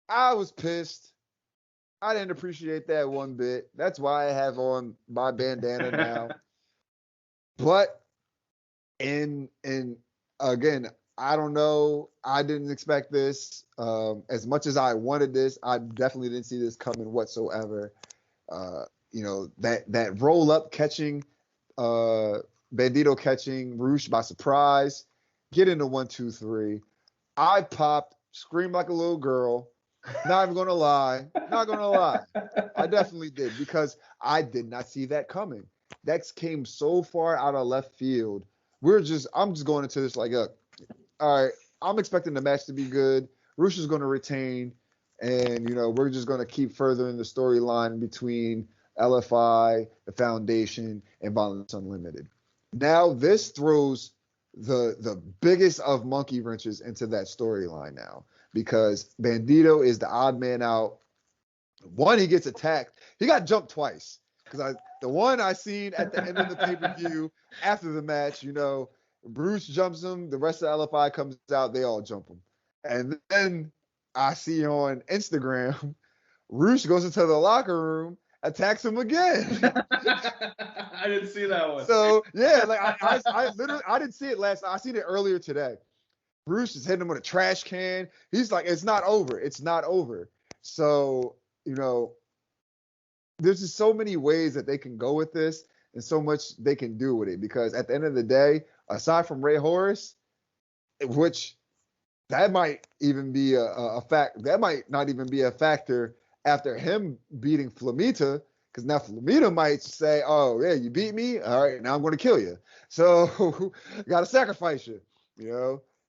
I was pissed. I didn't appreciate that one bit. That's why I have on my bandana now. But and again, I don't know. I didn't expect this. As much as I wanted this, I definitely didn't see this coming whatsoever. That roll up catching Bandito catching Roche by surprise, get into 1, 2, 3. I popped, screamed like a little girl. Not even gonna lie. I definitely did because I did not see that coming. That came so far out of left field. I'm just going into this like, all right, I'm expecting the match to be good. Roche is going to retain, and we're just going to keep furthering the storyline between LFI, the Foundation, and Violence Unlimited. Now this throws the biggest of monkey wrenches into that storyline now. Because Bandito is the odd man out. One, he gets attacked. He got jumped twice. Because the one I seen at the end of the pay-per-view after the match, Bruce jumps him. The rest of LFI comes out. They all jump him. And then I see on Instagram Roche goes into the locker room, attacks him again. I didn't see that one. So yeah, like I literally I didn't see it last night. I seen it earlier today. Bruce is hitting him with a trash can. He's like, it's not over. It's not over. So, there's just so many ways that they can go with this and so much they can do with it. Because at the end of the day, aside from Ray Horace, which that might even be a fact, that might not even be a factor after him beating Flamita, because now Flamita might say, oh, yeah, you beat me? All right, now I'm going to kill you. So, got to sacrifice you.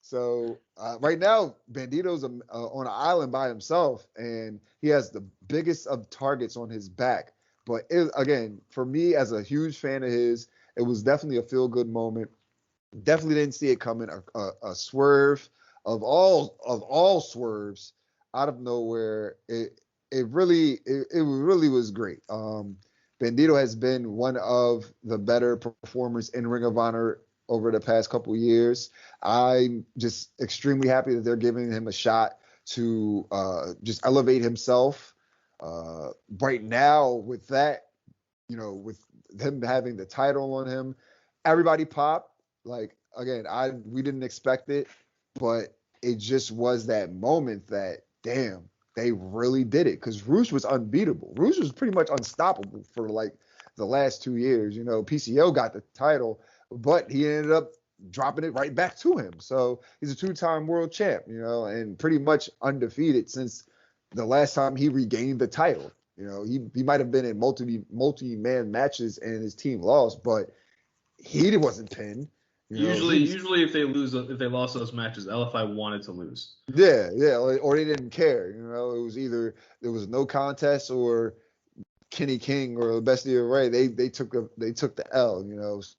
So right now, Bandito's on an island by himself, and he has the biggest of targets on his back. But again, for me, as a huge fan of his, it was definitely a feel-good moment. Definitely didn't see it coming. A swerve of all swerves out of nowhere. It really was great. Bandito has been one of the better performers in Ring of Honor over the past couple years. I'm just extremely happy that they're giving him a shot to just elevate himself. Right now, with that, with him having the title on him, everybody popped. Like, again, we didn't expect it, but it just was that moment that, damn, they really did it. Because Roche was unbeatable. Roche was pretty much unstoppable for like the last 2 years. PCO got the title, but he ended up dropping it right back to him. So he's a 2-time world champ, and pretty much undefeated since the last time he regained the title. He might have been in multi-man matches and his team lost, but he wasn't pinned. Usually if they lost those matches, LFI wanted to lose. Yeah, or they didn't care. It was either there was no contest or Kenny King or the best of the array. They took the L.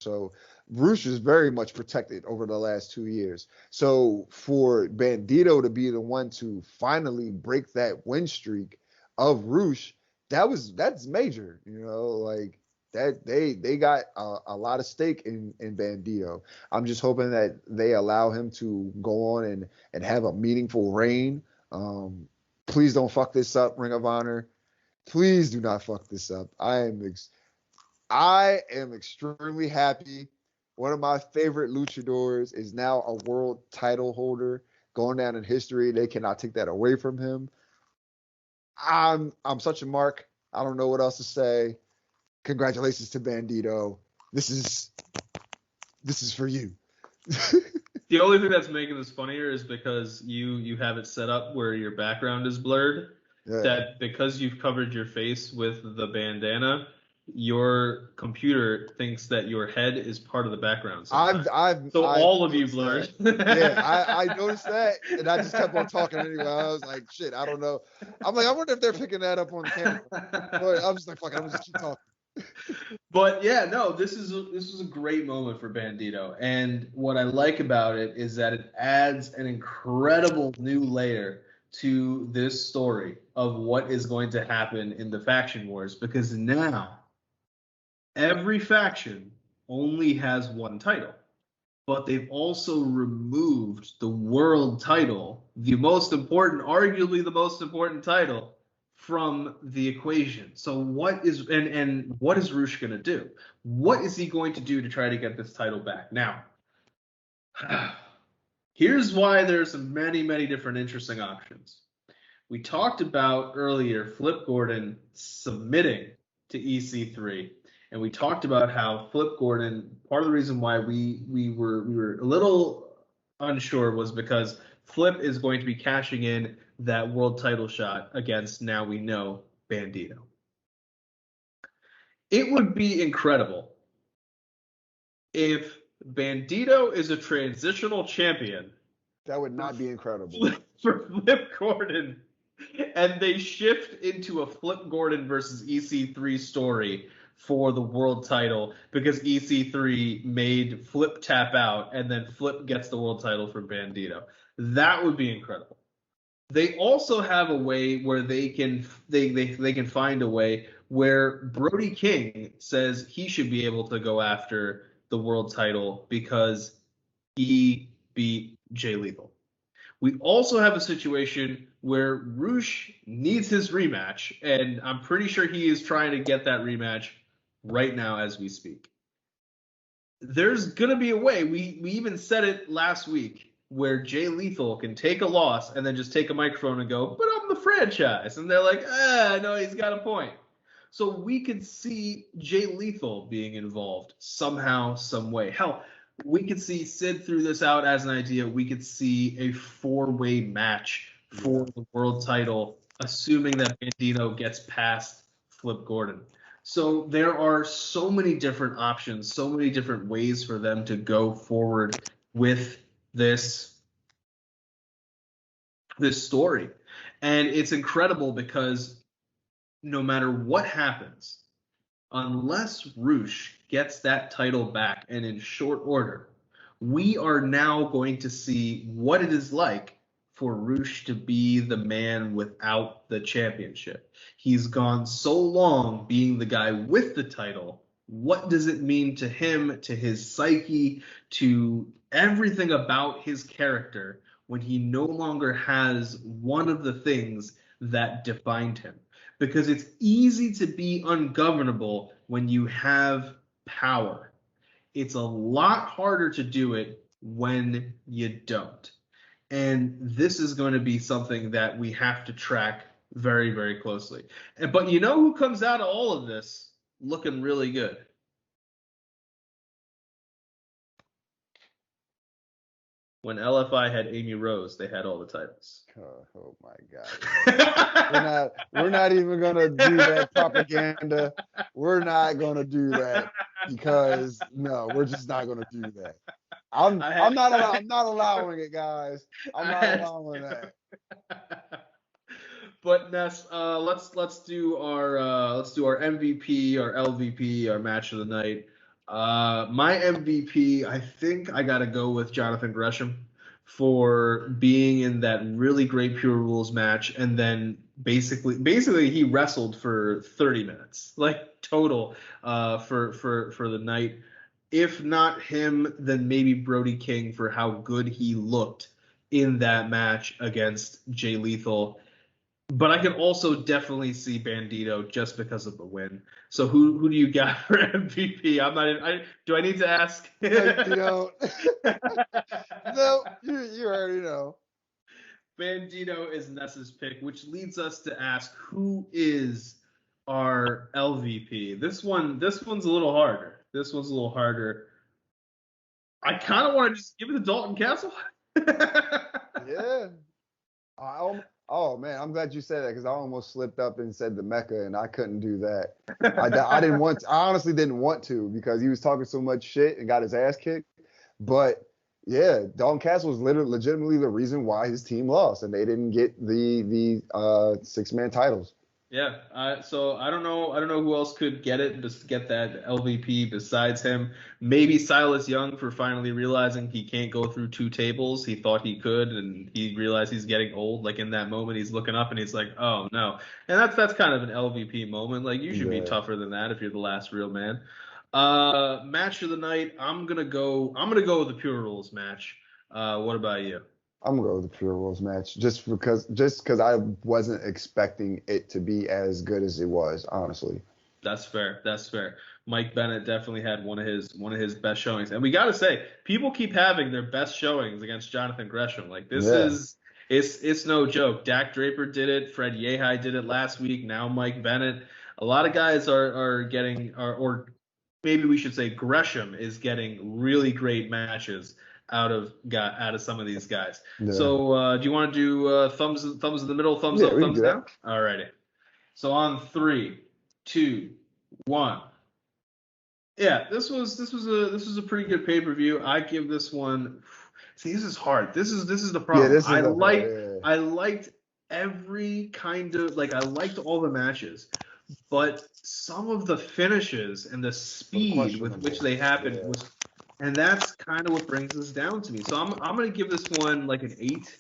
So Roche is very much protected over the last 2 years. So for Bandito to be the one to finally break that win streak of Roche, that's major. Like that they got a lot of stake in Bandito. I'm just hoping that they allow him to go on and have a meaningful reign. Please don't fuck this up, Ring of Honor. Please do not fuck this up. I am extremely happy. One of my favorite luchadors is now a world title holder, going down in history. They cannot take that away from him. I'm such a mark. I don't know what else to say. Congratulations to Bandito. This is for you. The only thing that's making this funnier is because you have it set up where your background is blurred. Yeah. That because you've covered your face with the bandana, your computer thinks that your head is part of the background. All of you blurred. Yeah, I noticed that, and I just kept on talking anyway. I was like, shit, I don't know. I'm like, I wonder if they're picking that up on camera. But I'm just like, fuck it, I'm gonna just keep talking. But yeah, no, this is a great moment for Bandito, and what I like about it is that it adds an incredible new layer to this story of what is going to happen in the faction wars, because now every faction only has one title, but they've also removed the world title, arguably the most important title, from the equation. So what is Roche going to do? What is he going to do to try to get this title back? Now, here's why there's many, many different interesting options. We talked about earlier Flip Gordon submitting to EC3, and we talked about how Flip Gordon, part of the reason why we were a little unsure was because Flip is going to be cashing in that world title shot against, now we know, Bandito. It would be incredible if Bandito is a transitional champion. That would not be incredible. For Flip Gordon, and they shift into a Flip Gordon versus EC3 story for the world title because EC3 made Flip tap out, and then Flip gets the world title from Bandito. That would be incredible. They also have a way where they can find a way where Brody King says he should be able to go after the world title because he beat Jay Lethal. We also have a situation where Roche needs his rematch, and I'm pretty sure he is trying to get that rematch right now as we speak. There's going to be a way, we even said it last week, where Jay Lethal can take a loss and then just take a microphone and go, but I'm the franchise. And they're like, no, he's got a point. So we could see Jay Lethal being involved somehow, some way. Hell, we could see Sid threw this out as an idea. We could see a 4-way match for the world title, assuming that Bandito gets past Flip Gordon. So there are so many different options, so many different ways for them to go forward with this story. And it's incredible because no matter what happens, unless Roche gets that title back and in short order, we are now going to see what it is like for Roche to be the man without the championship. He's gone so long being the guy with the title. What does it mean to him, to his psyche, to everything about his character when he no longer has one of the things that defined him? Because it's easy to be ungovernable when you have power. It's a lot harder to do it when you don't. And this is going to be something that we have to track very, very closely. But you know who comes out of all of this looking really good? When LFI had Amy Rose, they had all the titles. Oh my God. we're not even gonna do that propaganda. We're not gonna do that because no, we're just not gonna do that. I'm not allowing it, guys. I'm not allowing that. But Ness, let's do our MVP, our LVP, our match of the night. My MVP, I think I got to go with Jonathan Gresham for being in that really great Pure Rules match, and then basically he wrestled for 30 minutes, like total, for the night. If not him, then maybe Brody King for how good he looked in that match against Jay Lethal. But I can also definitely see Bandito just because of the win. So who do you got for MVP? I'm not. Do I need to ask? You don't. No, you already know. Bandito is Ness's pick, which leads us to ask who is our LVP. This one's a little harder. I kind of want to just give it to Dalton Castle. Yeah. Oh man, I'm glad you said that because I almost slipped up and said the Mecca, and I couldn't do that. I didn't want to, I honestly didn't want to because he was talking so much shit and got his ass kicked. But yeah, Dalton Castle was legitimately the reason why his team lost, and they didn't get the 6-man titles. Yeah, so I don't know who else could get it, just get that LVP besides him. Maybe Silas Young for finally realizing he can't go through 2 tables. He thought he could, and he realized he's getting old. Like in that moment, he's looking up and he's like, "Oh no!" And that's kind of an LVP moment. Like you should be tougher than that if you're the last real man. Match of the night, I'm gonna go with the Pure Rules match. What about you? I'm gonna go with the Pure Rules match just because I wasn't expecting it to be as good as it was, honestly. That's fair. Mike Bennett definitely had one of his best showings, and we got to say, people keep having their best showings against Jonathan Gresham. Like this it's no joke. Dak Draper did it. Fred Yehai did it last week. Now Mike Bennett. A lot of guys are getting, or maybe we should say Gresham is getting really great matches out of some of these guys. Yeah. So do you want to do thumbs in the middle, thumbs up, thumbs down? Alrighty. So on 3, 2, 1. Yeah, this was a pretty good pay-per-view. I give this one. See, this is hard. This is the problem. Yeah, I liked every kind of, like, I liked all the matches, but some of the finishes and the speed with which they happened was, and that's kind of what brings us down to me. So I'm gonna give this one like an 8.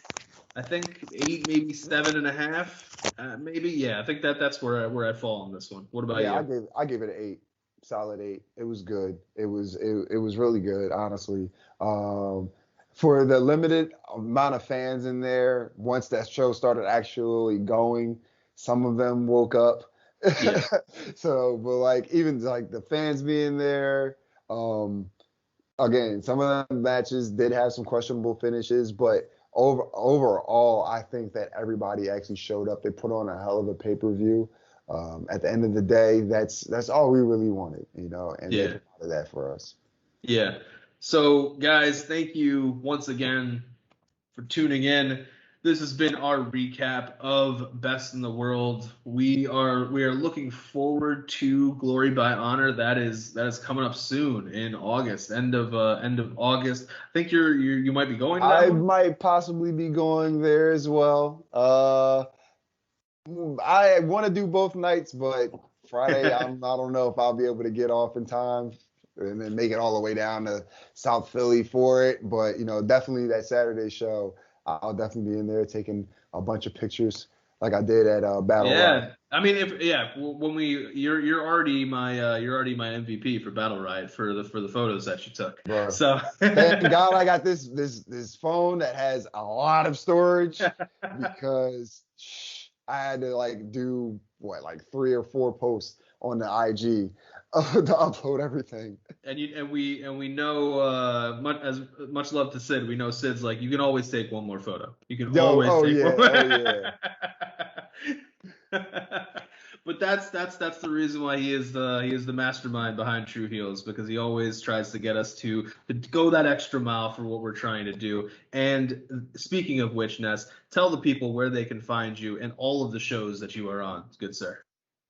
I think 8, maybe 7.5. Maybe, yeah. I think that's where I fall on this one. What about you? Yeah, I gave it an 8, solid 8. It was good. It was really good, honestly. for the limited amount of fans in there, once that show started actually going, some of them woke up. Yeah. So, but like even like the fans being there, um, again, some of the matches did have some questionable finishes, but overall, I think that everybody actually showed up. They put on a hell of a pay-per-view. At the end of the day, that's all we really wanted, you know, and they Yeah. provided that for us. Yeah. So, guys, thank you once again for tuning in. This has been our recap of Best in the World. We are looking forward to Glory by Honor. That is coming up soon in August, end of August. I think you might be going to that I one. might possibly be going there as well. I want to do both nights, but Friday, I don't know if I'll be able to get off in time and then make it all the way down to South Philly for it. But you know, definitely that Saturday show, I'll definitely be in there taking a bunch of pictures like I did at Battle Riot. Yeah, I mean, when you're already my MVP for Battle Riot for the photos that you took. Bro, So thank God I got this phone that has a lot of storage because I had to like do what like 3 or 4 posts on the IG to upload everything. we know much love to Sid. We know Sid's like you can always take one more photo. You can Yo, always oh take one. yeah, oh yeah. But that's the reason why he is the mastermind behind True Heels, because he always tries to get us to go that extra mile for what we're trying to do. And speaking of which, Ness, tell the people where they can find you and all of the shows that you are on, good sir.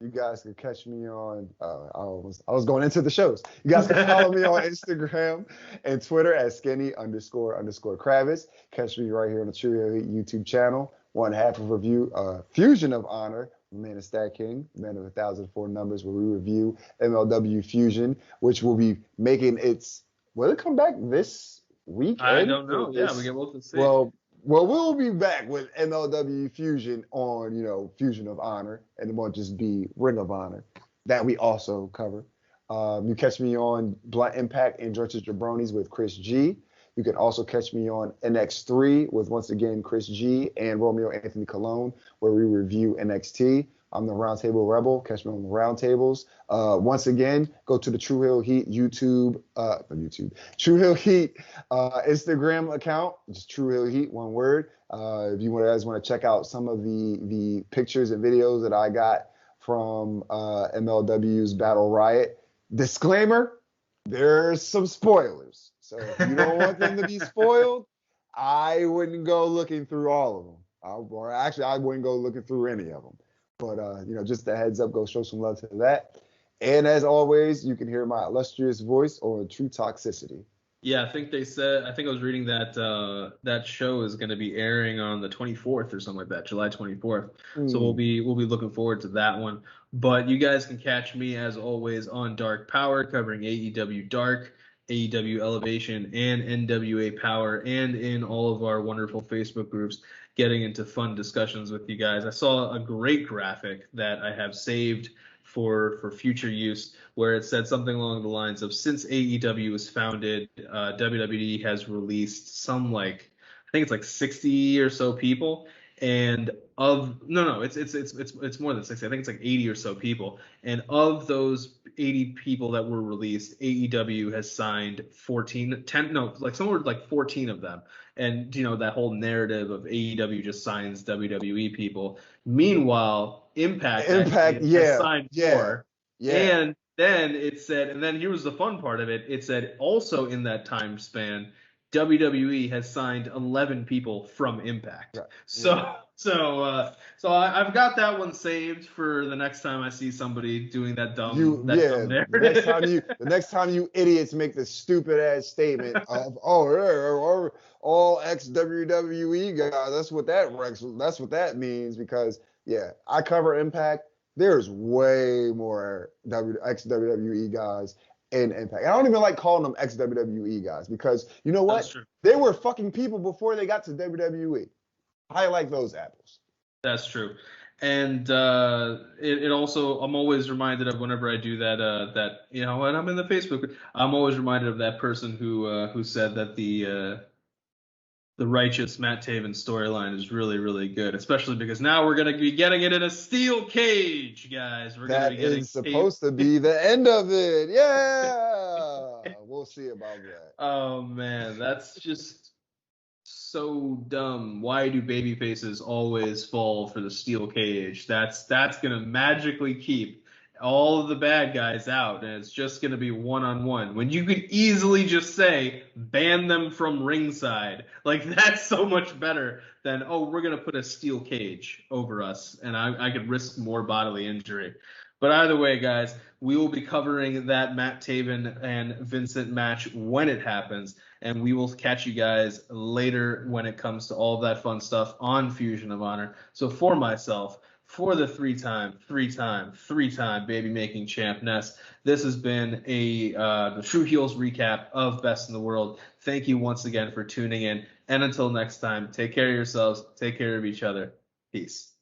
You guys can catch me on. I was going into the shows. You guys can follow me on Instagram and Twitter at skinny__Kravitz. Catch me right here on the True Heat YouTube channel. One half of review, Fusion of Honor, man of StatKing, man of 1,004 numbers, where we review MLW Fusion, which will be making its. Will it come back this I weekend don't or know. Yeah, we this? get both to see. Well, we'll be back with MLW Fusion on, Fusion of Honor, and it won't just be Ring of Honor that we also cover. You catch me on Blunt Impact and George's Jabronis with Chris G. You can also catch me on NX3 with, once again, Chris G and Romeo Anthony Colon, where we review NXT. I'm the Roundtable Rebel. Catch me on the Roundtables. Once again, go to the True Hill Heat True Hill Heat Instagram account. Just True Hill Heat, one word. If you guys want to check out some of the pictures and videos that I got from MLW's Battle Riot. Disclaimer, there's some spoilers. So if you don't want them to be spoiled, I wouldn't go looking through all of them. Or actually, I wouldn't go looking through any of them. But, just a heads up, go show some love to that. And as always, you can hear my illustrious voice on True Toxicity. Yeah, I think I was reading that that show is going to be airing on the 24th or something like that, July 24th. So we'll be looking forward to that one. But you guys can catch me as always on Dark Power, covering AEW Dark, AEW Elevation, and NWA Power, and in all of our wonderful Facebook groups, getting into fun discussions with you guys. I saw a great graphic that I have saved for future use, where it said something along the lines of, since AEW was founded, WWE has released I think it's like 60 or so people, and it's more than 60. I think it's like 80 or so people, and of those 80 people that were released, AEW has signed somewhere like 14 of them. And that whole narrative of AEW just signs WWE people. Meanwhile, Impact actually has signed more. Yeah. And then it said, and then here was the fun part of it. It said also in that time span, WWE has signed 11 people from Impact. Right. So Yeah. so I've got that one saved for the next time I see somebody doing that dumb narrative. The next time you idiots make the stupid ass statement of, or all ex WWE guys, that's what that means, because I cover Impact. There's way more ex WWE guys in Impact. I don't even like calling them ex WWE guys, because you know what? That's true. They were fucking people before they got to WWE. I like those apples. That's true. And it also, I'm always reminded of, whenever I do that when I'm in the Facebook, I'm always reminded of that person who said that The righteous Matt Taven storyline is really, really good, especially because now we're going to be getting it in a steel cage, guys. We're going to That be getting is supposed to be the end of it. Yeah. We'll see about that. Oh man, that's just so dumb. Why do baby faces always fall for the steel cage? That's gonna magically keep all of the bad guys out, and it's just gonna be one-on-one. When you could easily just say ban them from ringside. Like that's so much better than, oh, we're gonna put a steel cage over us, and I could risk more bodily injury. But either way, guys, we will be covering that Matt Taven and Vincent match when it happens. And we will catch you guys later when it comes to all of that fun stuff on Fusion of Honor. So for myself, for the three-time baby making champ Ness, this has been the True Heels recap of Best in the World. Thank you once again for tuning in. And until next time, take care of yourselves, take care of each other. Peace.